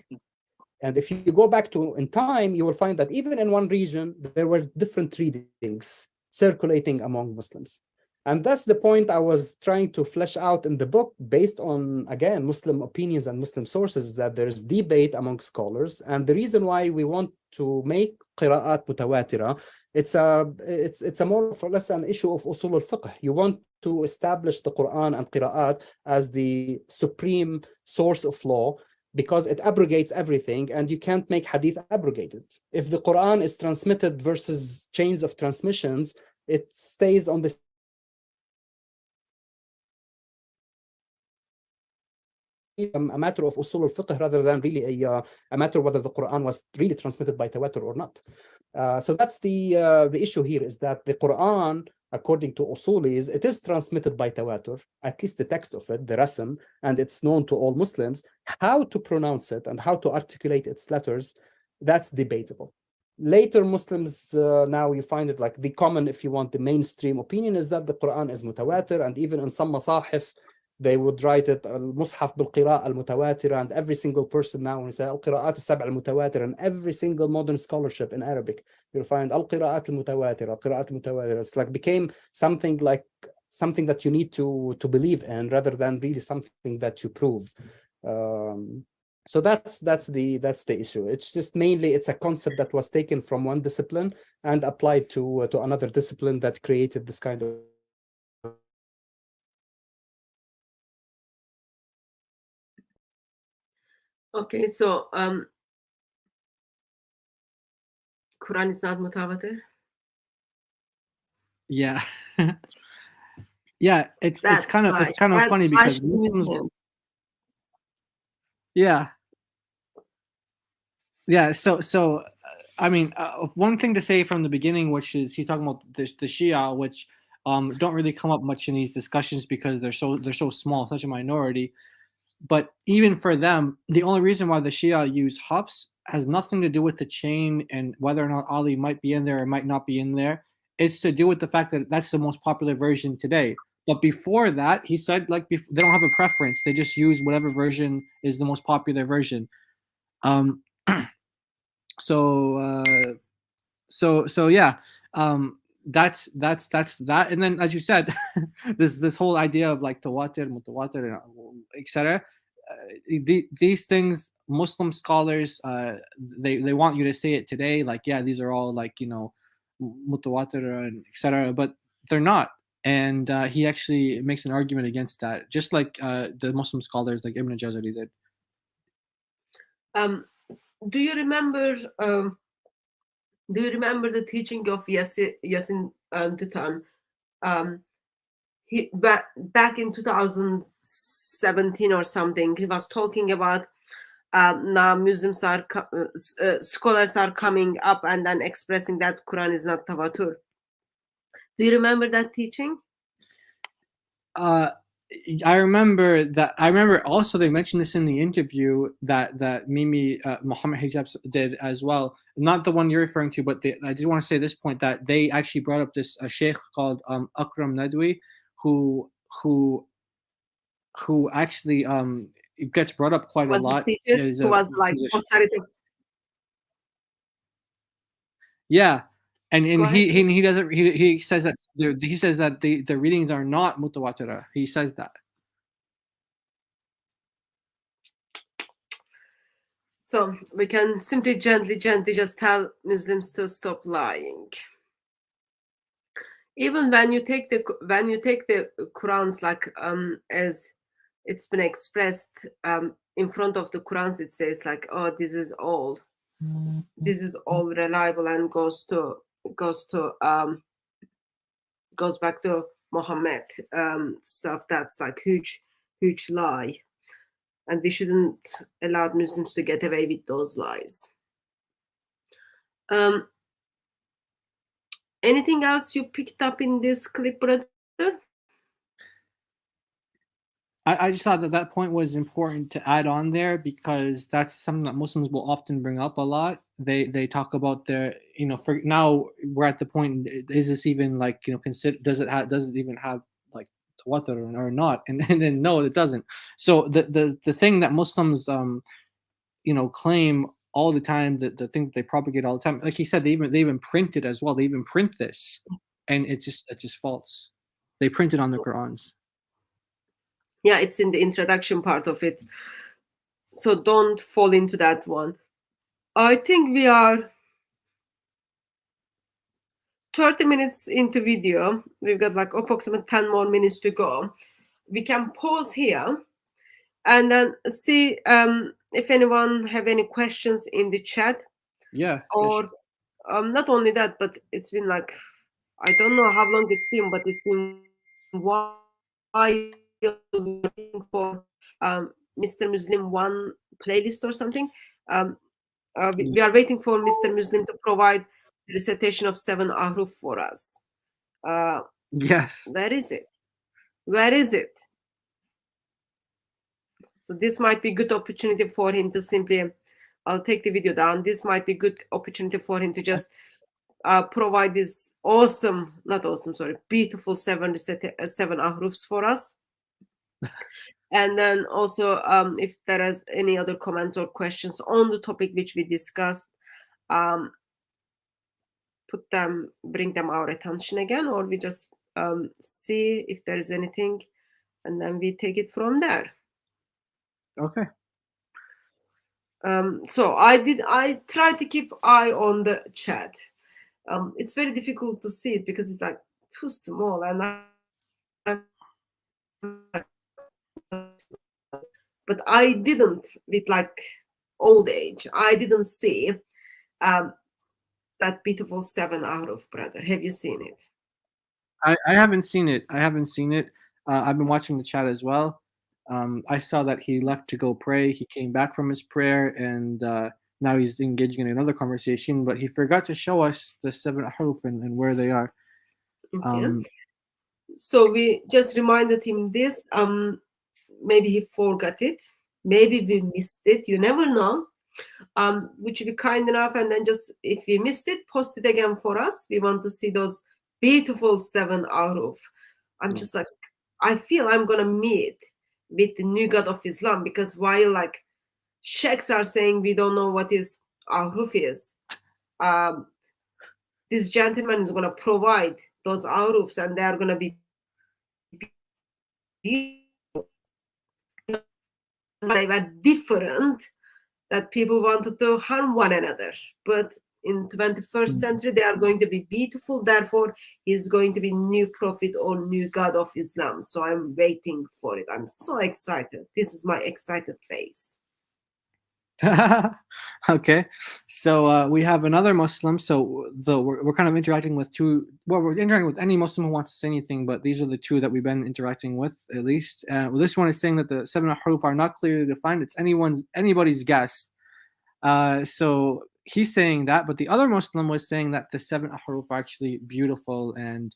And if you go back in time, you will find that even in one region, there were different readings circulating among Muslims. And that's the point I was trying to flesh out in the book, based on, again, Muslim opinions and Muslim sources, that there's debate among scholars. And the reason why we want to make Qira'at mutawatira, it's a more or less an issue of usul al-fiqh. You want to establish the Quran and Qira'at as the supreme source of law, because it abrogates everything, and you can't make hadith abrogated. If the Quran is transmitted versus chains of transmissions, it stays on the a matter of usul al-fiqh rather than really a matter whether the Quran was really transmitted by tawatur or not. So that's the issue here, is that the Quran, according to usulis, it is transmitted by tawatur, at least the text of it, the rasm, and it's known to all Muslims. How to pronounce it and how to articulate its letters, that's debatable. Later Muslims, now you find it like the common, if you want, the mainstream opinion is that the Quran is mutawatir, and even in some masahif, they would write it al-mushaf bil-qira'a al-mutawatira, and every single person now, when you say al-qira'at al-sab' al-mutawatir, and every single modern scholarship in Arabic, you'll find al-qira'at al-mutawatira, al-qira'at al-mutawatira. It's like became something that you need to believe in, rather than really something that you prove. So that's the issue. It's just mainly it's a concept that was taken from one discipline and applied to another discipline that created this kind of. Okay, so Quran is not mutawatir. Yeah. Yeah, it's kind of That's funny because Muslims, yeah. So I mean, one thing to say from the beginning, which is he's talking about the Shia, which don't really come up much in these discussions because they're so small, such a minority. But even for them, the only reason why the Shia use Hafs has nothing to do with the chain and whether or not Ali might be in there or might not be in there. It's to do with the fact that that's the most popular version today. But before that, he said they don't have a preference. They just use whatever version is the most popular version. So yeah, that's that. And then, as you said, this whole idea of like tawatir, mutawatir, etc. These things, Muslim scholars, they want you to say it today, like, yeah, these are all like, mutawatir and etc. But they're not. And he actually makes an argument against that, just like the Muslim scholars like Ibn Jazari did. Do you remember the teaching of Yasin Dutan? He back in 2017 or something, he was talking about now Muslims are scholars are coming up and then expressing that Quran is not tawatur. Do you remember that teaching? I remember that. I remember also they mentioned this in the interview that Mimi Muhammad Hijab did as well. Not the one you're referring to, but I did want to say this point that they actually brought up this sheikh called Akram Nadwi, who actually it gets brought up quite a lot. Who was like comparative. Yeah. And he doesn't he says that the readings are not mutawatira. He says that. So we can simply gently just tell Muslims to stop lying. Even when you take the Qurans like as it's been expressed in front of the Qurans, it says like, oh, this is all reliable and goes back to Muhammad stuff. That's like huge lie, and we shouldn't allow Muslims to get away with those lies. Anything else you picked up in this clip, brother? I just thought that point was important to add on there because that's something that Muslims will often bring up a lot. They talk about their, for now we're at the point, is this even like, does it even have like tawatur or not? And then no, it doesn't. So the thing that Muslims claim all the time, the thing that they propagate all the time, like he said, they even print it as well. They even print this, and it's just false. They print it on the Qurans. Yeah, it's in the introduction part of it. So don't fall into that one. I think we are 30 minutes into video. We've got like approximately 10 more minutes to go. We can pause here and then see if anyone have any questions in the chat. Yeah. Or not only that, but it's been like, I don't know how long it's been, but it's been while for Mr. Muslim 1 playlist or something. We are waiting for Mr. Muslim to provide the recitation of 7 ahruf for us. Yes. Where is it? So this might be a good opportunity for him to simply I'll take the video down. This might be good opportunity for him to just provide this beautiful seven ahrufs for us. And then also, if there is any other comments or questions on the topic which we discussed, bring them our attention again, or we just see if there is anything, and then we take it from there. Okay. So I try to keep eye on the chat. It's very difficult to see it because it's like too small, and but I didn't, with like old age, I didn't see that beautiful 7 ahruf, brother. Have you seen it? I haven't seen it. I've been watching the chat as well. I saw that he left to go pray. He came back from his prayer, and now he's engaging in another conversation, but he forgot to show us the 7 ahruf and where they are. Okay. So we just reminded him this. Maybe he forgot it. Maybe we missed it. You never know. Would you be kind enough, and then just, if we missed it, post it again for us. We want to see those beautiful 7 ahruf. I'm just like, I feel I'm gonna meet with the new God of Islam, because while like sheikhs are saying we don't know what is ahruf is, this gentleman is gonna provide those ahrufs, and they are gonna be they were different, that people wanted to harm one another. But in 21st century, they are going to be beautiful. Therefore, he's going to be new prophet or new God of Islam. So I'm waiting for it. I'm so excited. This is my excited face. Okay, so we have another Muslim. So we're kind of interacting with two. Well, we're interacting with any Muslim who wants to say anything, but these are the two that we've been interacting with, at least. Well, this one is saying that the 7 ahruf are not clearly defined. It's anybody's guess. So he's saying that, but the other Muslim was saying that the 7 ahruf are actually beautiful, and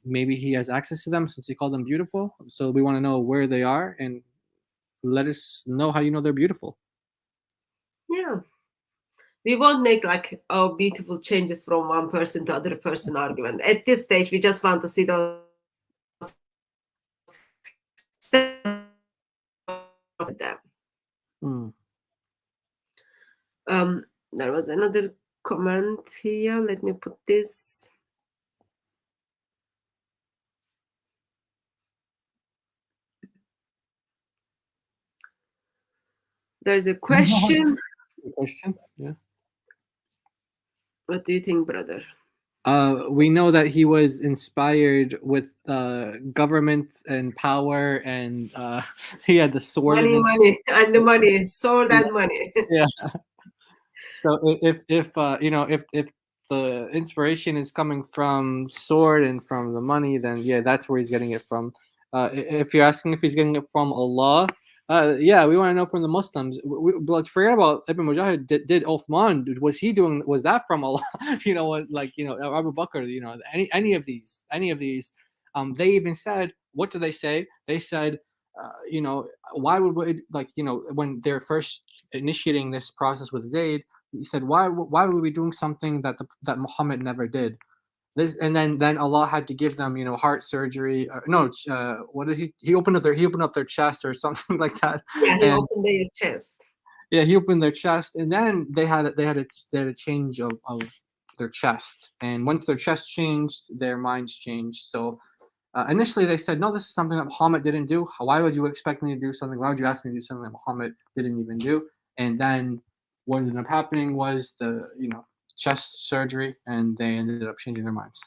maybe he has access to them since he called them beautiful. So we want to know where they are, and let us know how you know they're beautiful. Yeah, we won't make like beautiful changes from one person to other person argument. At this stage, we just want to see those of them. There was another comment here. Let me put this. There's a question. Yeah. What do you think, brother? We know that he was inspired with government and power, and he had the sword. Money, and the money, sword and money. Yeah. So if the inspiration is coming from sword and from the money, then yeah, that's where he's getting it from. If you're asking if he's getting it from Allah, yeah, we want to know from the Muslims. But forget about Ibn Mujahid. Did Uthman? Was that from Allah? Abu Bakr. Any of these. They even said, what do they say? They said, why would we, when they're first initiating this process with Zayd, he said, why would we be doing something that Muhammad never did? This, and then Allah had to give them, heart surgery. What did he opened up their chest or something like that. Yeah, he opened their chest. Yeah, he opened their chest, and then they had a change of their chest. And once their chest changed, their minds changed. So initially they said, no, this is something that Muhammad didn't do. Why would you expect me to do something? Why would you ask me to do something that Muhammad didn't even do? And then what ended up happening was the chest surgery, and they ended up changing their minds.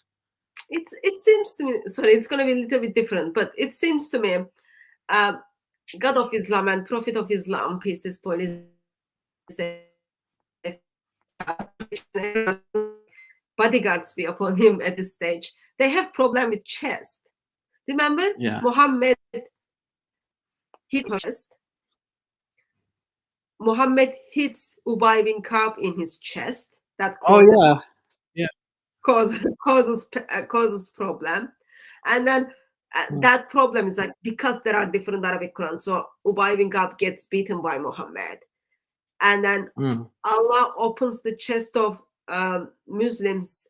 It seems to me, sorry, it's going to be a little bit different, but it seems to me, God of Islam and Prophet of Islam, peace is policy, bodyguards be upon him at this stage. They have problem with chest. Remember, Yeah. Muhammad hit chest. Muhammad hits Ubay bin Ka'b in his chest. That causes problem, and then that problem is like because there are different Arabic Quran. So Ubay bin Ka'b gets beaten by Muhammad, and then Mm. Allah opens the chest of Muslims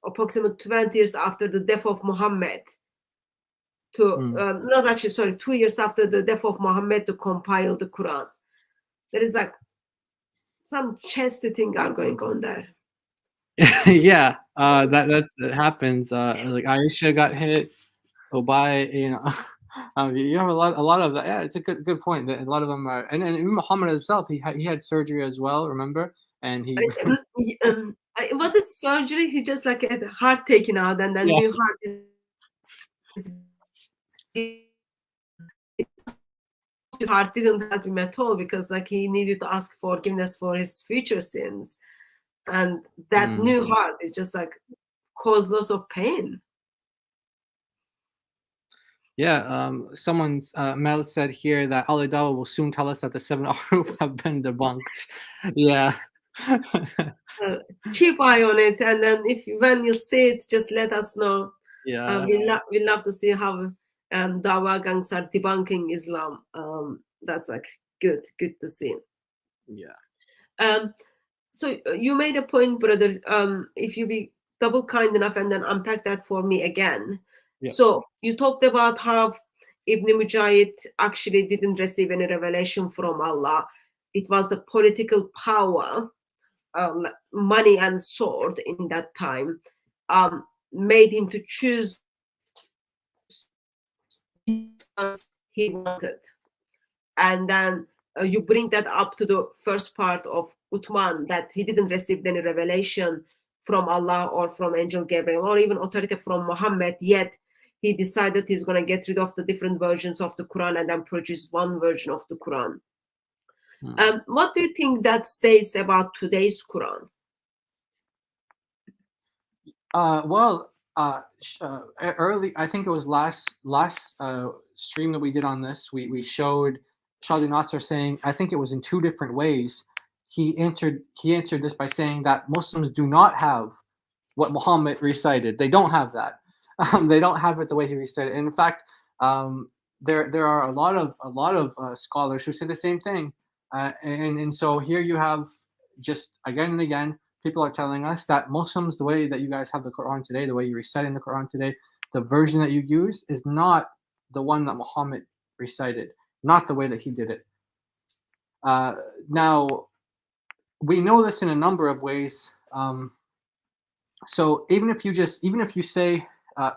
approximately 20 years after the death of Muhammad to not actually, sorry, 2 years after the death of Muhammad to compile the Quran. There is like some chesty thing are going on there. Yeah, that happens. Like Aisha got hit. Ubay, you know, you have a lot of that. Yeah, it's a good point. That a lot of them are, and Muhammad himself, he had surgery as well. Remember, and he Was it surgery? He just like had a heart taken out, and then Yeah. new heart is. His heart didn't help him at all because like he needed to ask forgiveness for his future sins, and that new heart is just like caused lots of pain. Yeah, someone's Mel said here that Ali Dawah will soon tell us that the 7 Aruf have been debunked. Yeah. Keep eye on it, and then when you see it, just let us know. Yeah. We love to see how Dawa gangs are debunking Islam. That's like good to see. Yeah. So you made a point, brother. If you be double kind enough and then unpack that for me again. Yeah. So you talked about how Ibn Mujahid actually didn't receive any revelation from Allah. It was the political power, money and sword in that time, made him to choose he wanted. And then you bring that up to the first part of Uthman, that he didn't receive any revelation from Allah or from Angel Gabriel or even authority from Muhammad, yet he decided he's going to get rid of the different versions of the Quran and then produce one version of the Quran. What do you think that says about today's Quran? Early, I think it was last stream that we did on this, we showed Shadi Nasser saying, I think it was in 2 different ways. He answered this by saying that Muslims do not have what Muhammad recited. They don't have that. They don't have it the way he recited. And in fact, there are a lot of scholars who say the same thing. And so here you have, just again and again, people are telling us that Muslims, the way that you guys have the Quran today, the way you're reciting the Quran today, the version that you use is not the one that Muhammad recited, not the way that he did it. Now, we know this in a number of ways. So even if you say,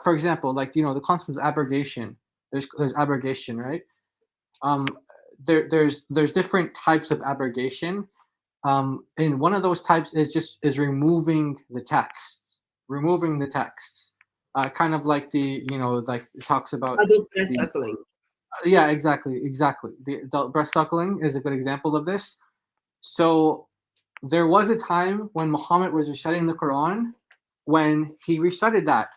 for example, like, you know, the concept of abrogation, there's abrogation, right? There's different types of abrogation. And one of those types is removing the texts, kind of like like it talks about breast suckling. Yeah, exactly. The adult breast suckling is a good example of this. So there was a time when Muhammad was reciting the Quran when he recited that,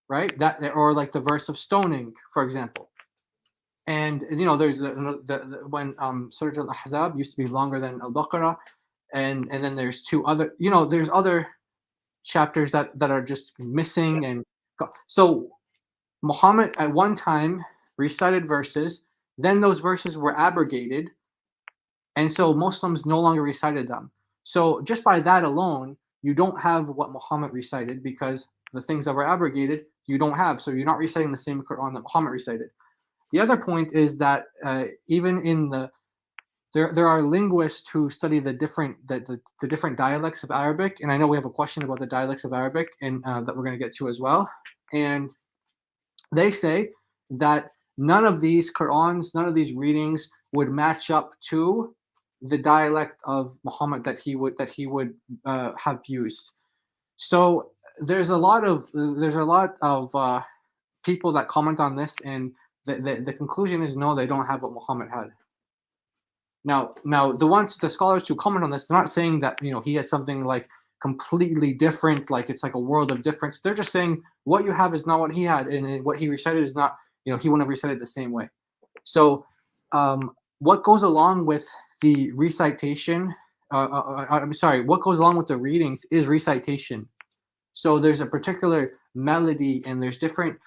right? That, or like the verse of stoning, for example. And you know, there's when Surah Al-Ahzab used to be longer than Al-Baqarah, and then there's 2 other, you know, there's other chapters that are just missing. And so Muhammad at one time recited verses, then those verses were abrogated, and so Muslims no longer recited them. So just by that alone, you don't have what Muhammad recited, because the things that were abrogated you don't have, so you're not reciting the same Quran that Muhammad recited. The other point is that even in there are linguists who study the different dialects of Arabic, and I know we have a question about the dialects of Arabic, and that we're going to get to as well. And they say that none of these Qurans, none of these readings would match up to the dialect of Muhammad that he would have used. So there's a lot of people that comment on this, and the conclusion is no, they don't have what Muhammad had. Now the scholars who comment on this, they're not saying that, you know, he had something like completely different, like it's like a world of difference. They're just saying what you have is not what he had, and what he recited is not, you know, he wouldn't have recited the same way. So what goes along with the recitation, what goes along with the readings is recitation. So there's a particular melody, and there's different,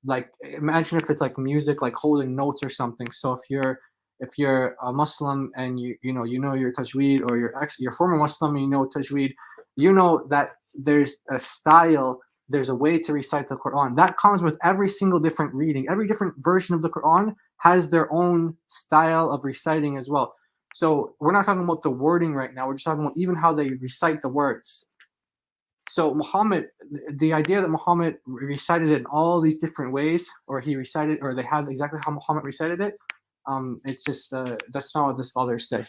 like, imagine if it's like music, like holding notes or something. So if you're a Muslim and you know your tajweed, or you're former Muslim and you know tajweed, you know that there's a style, there's a way to recite the Quran that comes with every single different reading. Every different version of the Quran has their own style of reciting as well. So we're not talking about the wording right now. We're just talking about even how they recite the words. So Muhammad, the idea that Muhammad recited it in all these different ways, or he recited, or they have exactly how Muhammad recited it, it's just that's not what the scholars say.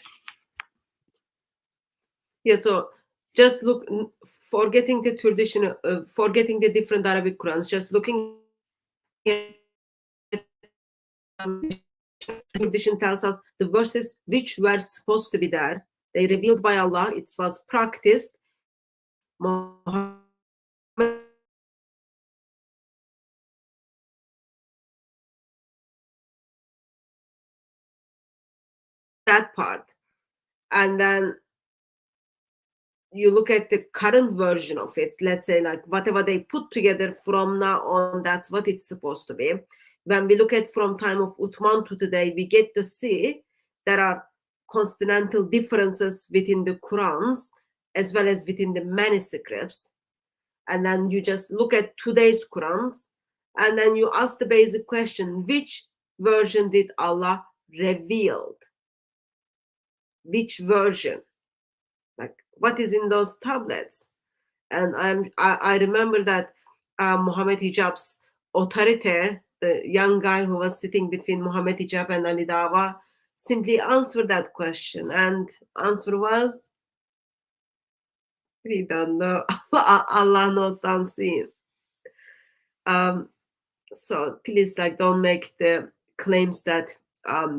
Yeah, so just look, forgetting the tradition, forgetting the different Arabic Qurans, just looking at tradition tells us the verses which were supposed to be there, they revealed by Allah, it was practiced. That part, and then you look at the current version of it, let's say like whatever they put together from now on, that's what it's supposed to be. When we look at from time of Uthman to today, we get to see there are consonantal differences within the Qurans as well as within the manuscripts. And then you just look at today's Qurans and then you ask the basic question, which version did Allah reveal? Which version? Like what is in those tablets? And I remember that Muhammad Hijab's authority, the young guy who was sitting between Muhammad Hijab and Ali Dawah, simply answered that question, and answer was, we don't know. Allah knows the unseen. So please, like, don't make the claims that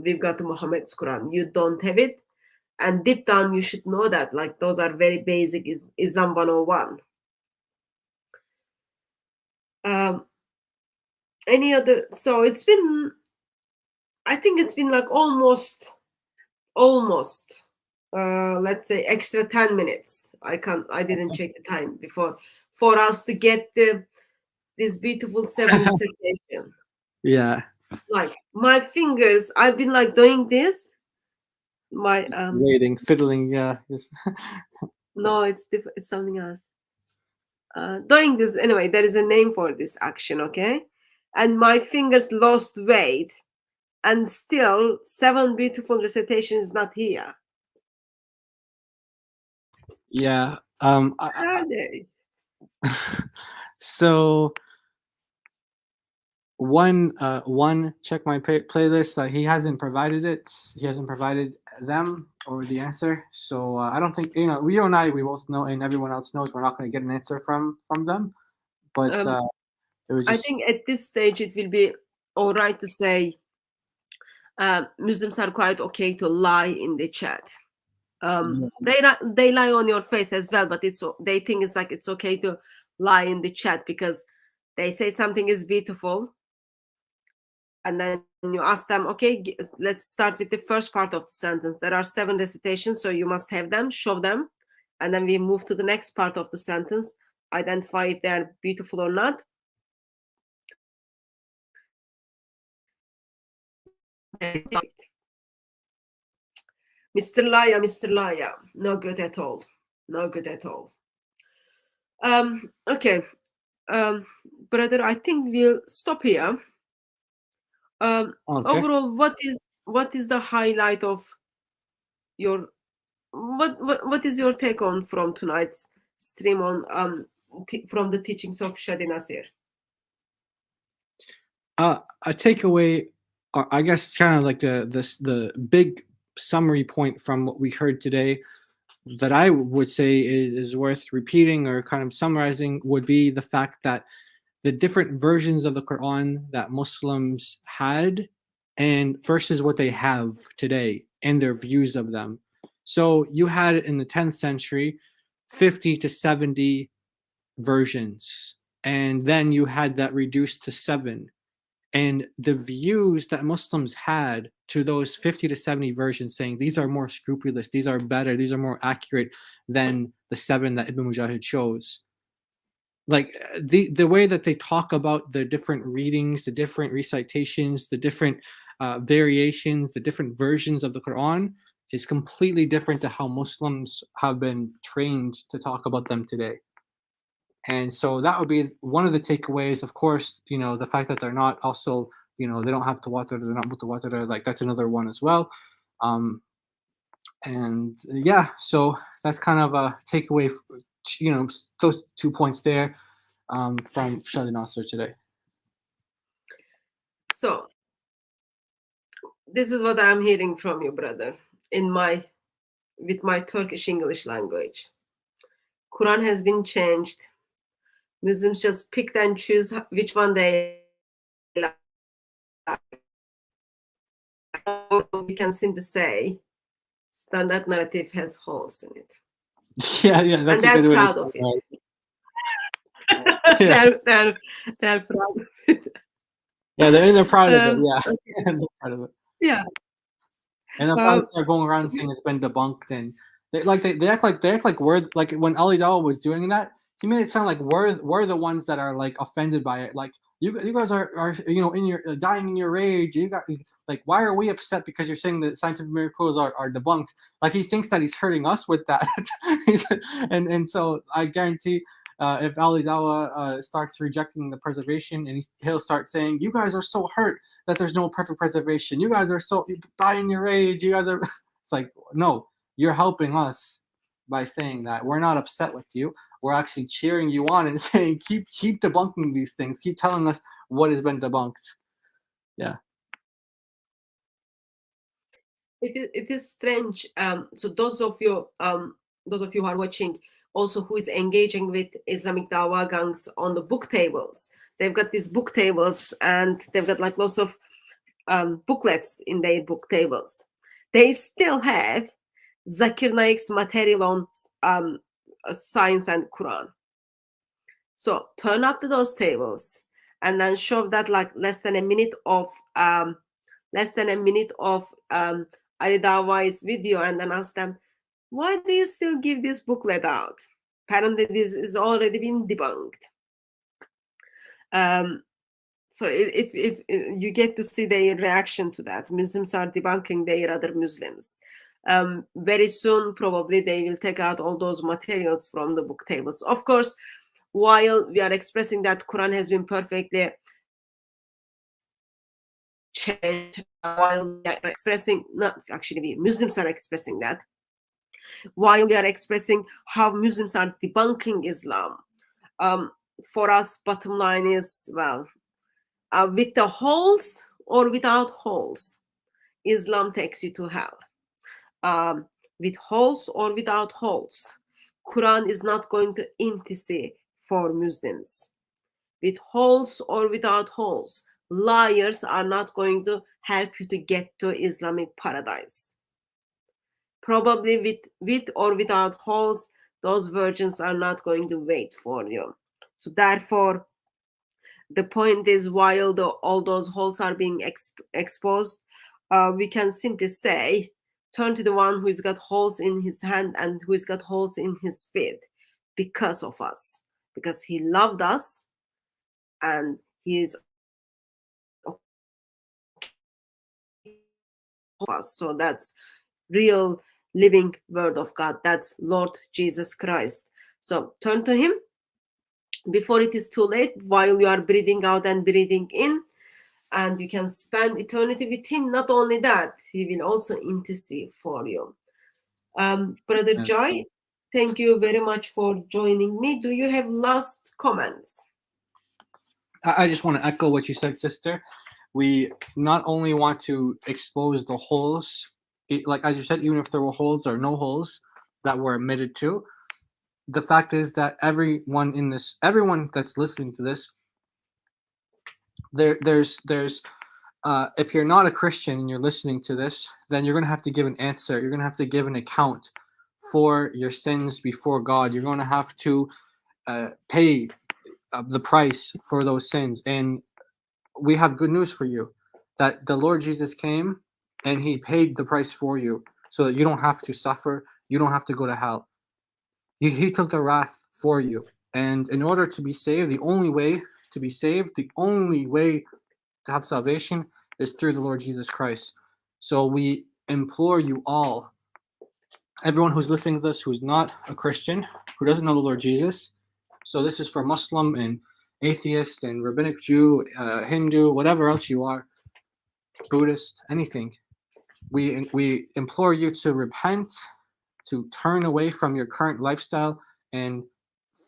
we've got the Muhammad's Quran. You don't have it. And deep down, you should know that, like, those are very basic Islam 101. Any other? So it's been, I think it's been like almost, let's say extra 10 minutes. I didn't check the time before, for us to get this beautiful 7 recitation. Yeah. Like my fingers, I've been like doing this. My waiting, fiddling, yeah. No, it's something else. Doing this anyway. There is a name for this action, okay? And my fingers lost weight, and still 7 beautiful recitation is not here. Yeah. Are they? So one check my playlist. He hasn't provided it. He hasn't provided them or the answer. So I don't think, you and I, we both know, and everyone else knows, we're not going to get an answer from them. But it was just, I think at this stage it will be all right to say Muslims are quite okay to lie in the chat. They lie on your face as well, but they think it's like it's okay to lie in the chat because they say something is beautiful, and then you ask them, okay, let's start with the first part of the sentence. There are 7 recitations, so you must have them, show them, and then we move to the next part of the sentence, identify if they are beautiful or not. Mr. Laya, no good at all. No good at all. Okay, brother, I think we'll stop here. Okay. Overall, what is the highlight of your what is your take on from tonight's stream on from the teachings of Shadi Nasir? A takeaway, I guess, kind of like the big summary point from what we heard today that I would say is worth repeating or kind of summarizing would be the fact that the different versions of the Quran that Muslims had and versus what they have today and their views of them. So you had in the 10th century 50 to 70 versions, and then you had that reduced to 7. And the views that Muslims had to those 50 to 70 versions, saying these are more scrupulous, these are better, these are more accurate than the 7 that Ibn Mujahid chose. Like the way that they talk about the different readings, the different recitations, the different variations, the different versions of the Quran is completely different to how Muslims have been trained to talk about them today. And so that would be one of the takeaways. Of course, the fact that they're not also, they don't have tawatur, they're not mutawatir, like that's another one as well. And yeah, so that's kind of a takeaway, those 2 points there from Shadi Nasser today. So this is what I'm hearing from you, brother, with my Turkish English language. Quran has been changed. Muslims just pick and choose which one they like. We can simply say standard narrative has holes in it. Yeah, that's and a good they're way proud to of say it. Yeah. They're proud of it. Yeah, they're proud of it. Yeah, they're proud of it. Yeah. And if I start going around saying it's been debunked, and they act like we're like when Ali Dawah was doing that, he made it sound like we're the ones that are like offended by it. Like you guys are in your dying in your rage. You got like, why are we upset because you're saying that scientific miracles are debunked? Like he thinks that he's hurting us with that. and so I guarantee. If Ali Dawah starts rejecting the preservation, and he'll start saying, "You guys are so hurt that there's no perfect preservation. You guys are so die in your rage. You guys are." It's like, no, you're helping us by saying that. We're not upset with you. We're actually cheering you on and saying, keep debunking these things. Keep telling us what has been debunked. Yeah. It is strange. So those of you who are watching, also who is engaging with Islamic Dawah gangs on the book tables, they've got these book tables and they've got like lots of booklets in their book tables. They still have Zakir Naik's material on science and Quran. So turn up to those tables and then show that like less than a minute of Ali Dawah's video, and then ask them, why do you still give this booklet out? Apparently this is already been debunked. So you get to see their reaction to that. Muslims are debunking their other Muslims. Very soon, probably, they will take out all those materials from the book tables. Of course, while we are expressing that Quran has been perfectly changed, while we are expressing, not actually, we Muslims are expressing that, while we are expressing how Muslims are debunking Islam, for us, bottom line is, well, with the holes or without holes, Islam takes you to hell. With holes or without holes, Quran is not going to intercede for Muslims. With holes or without holes, liars are not going to help you to get to Islamic paradise. Probably with or without holes, those virgins are not going to wait for you. So therefore, the point is, while all those holes are being exposed, we can simply say, turn to the one who's got holes in his hand and who's got holes in his feet because of us, because he loved us and he is us. So that's real living word of God. That's Lord Jesus Christ. So turn to him before it is too late, while you are breathing out and breathing in, and you can spend eternity with him. Not only that, he will also intercede for you. Brother Joy, thank you very much for joining me. Do you have last comments? I just want to echo what you said, sister. We not only want to expose the holes, like as you said, even if there were holes or no holes that were admitted to, the fact is that everyone that's listening to this, there's if you're not a Christian and you're listening to this, then you're going to have to give an answer. You're going to have to give an account for your sins before God. You're going to have to pay the price for those sins. And we have good news for you, that the Lord Jesus came and he paid the price for you so that you don't have to suffer. You don't have to go to hell. He took the wrath for you. And in order to be saved, the only way to be saved, the only way to have salvation is through the Lord Jesus Christ. So we implore you all, everyone who's listening to this who's not a Christian, who doesn't know the Lord Jesus. So this is for Muslim and atheist and rabbinic Jew, Hindu, whatever else you are, Buddhist, anything. We implore you to repent, to turn away from your current lifestyle and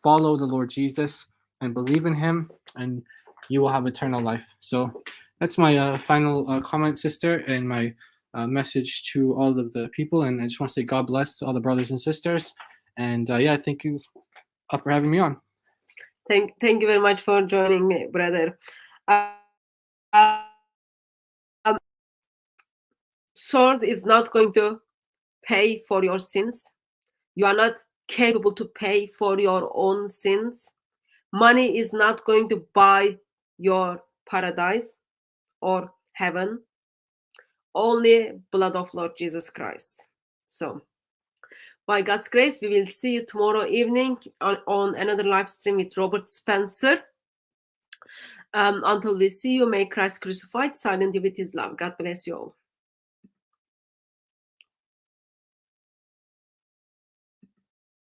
follow the Lord Jesus and believe in him, and you will have eternal life. So that's my final comment, sister, and my message to all of the people. And I just want to say God bless all the brothers and sisters. And yeah, thank you for having me on. Thank you very much for joining me, brother. Sword is not going to pay for your sins. You are not capable to pay for your own sins. Money is not going to buy your paradise or heaven. Only blood of Lord Jesus Christ. So, by God's grace, we will see you tomorrow evening on another live stream with Robert Spencer. Until we see you, may Christ crucified silently with his love. God bless you all.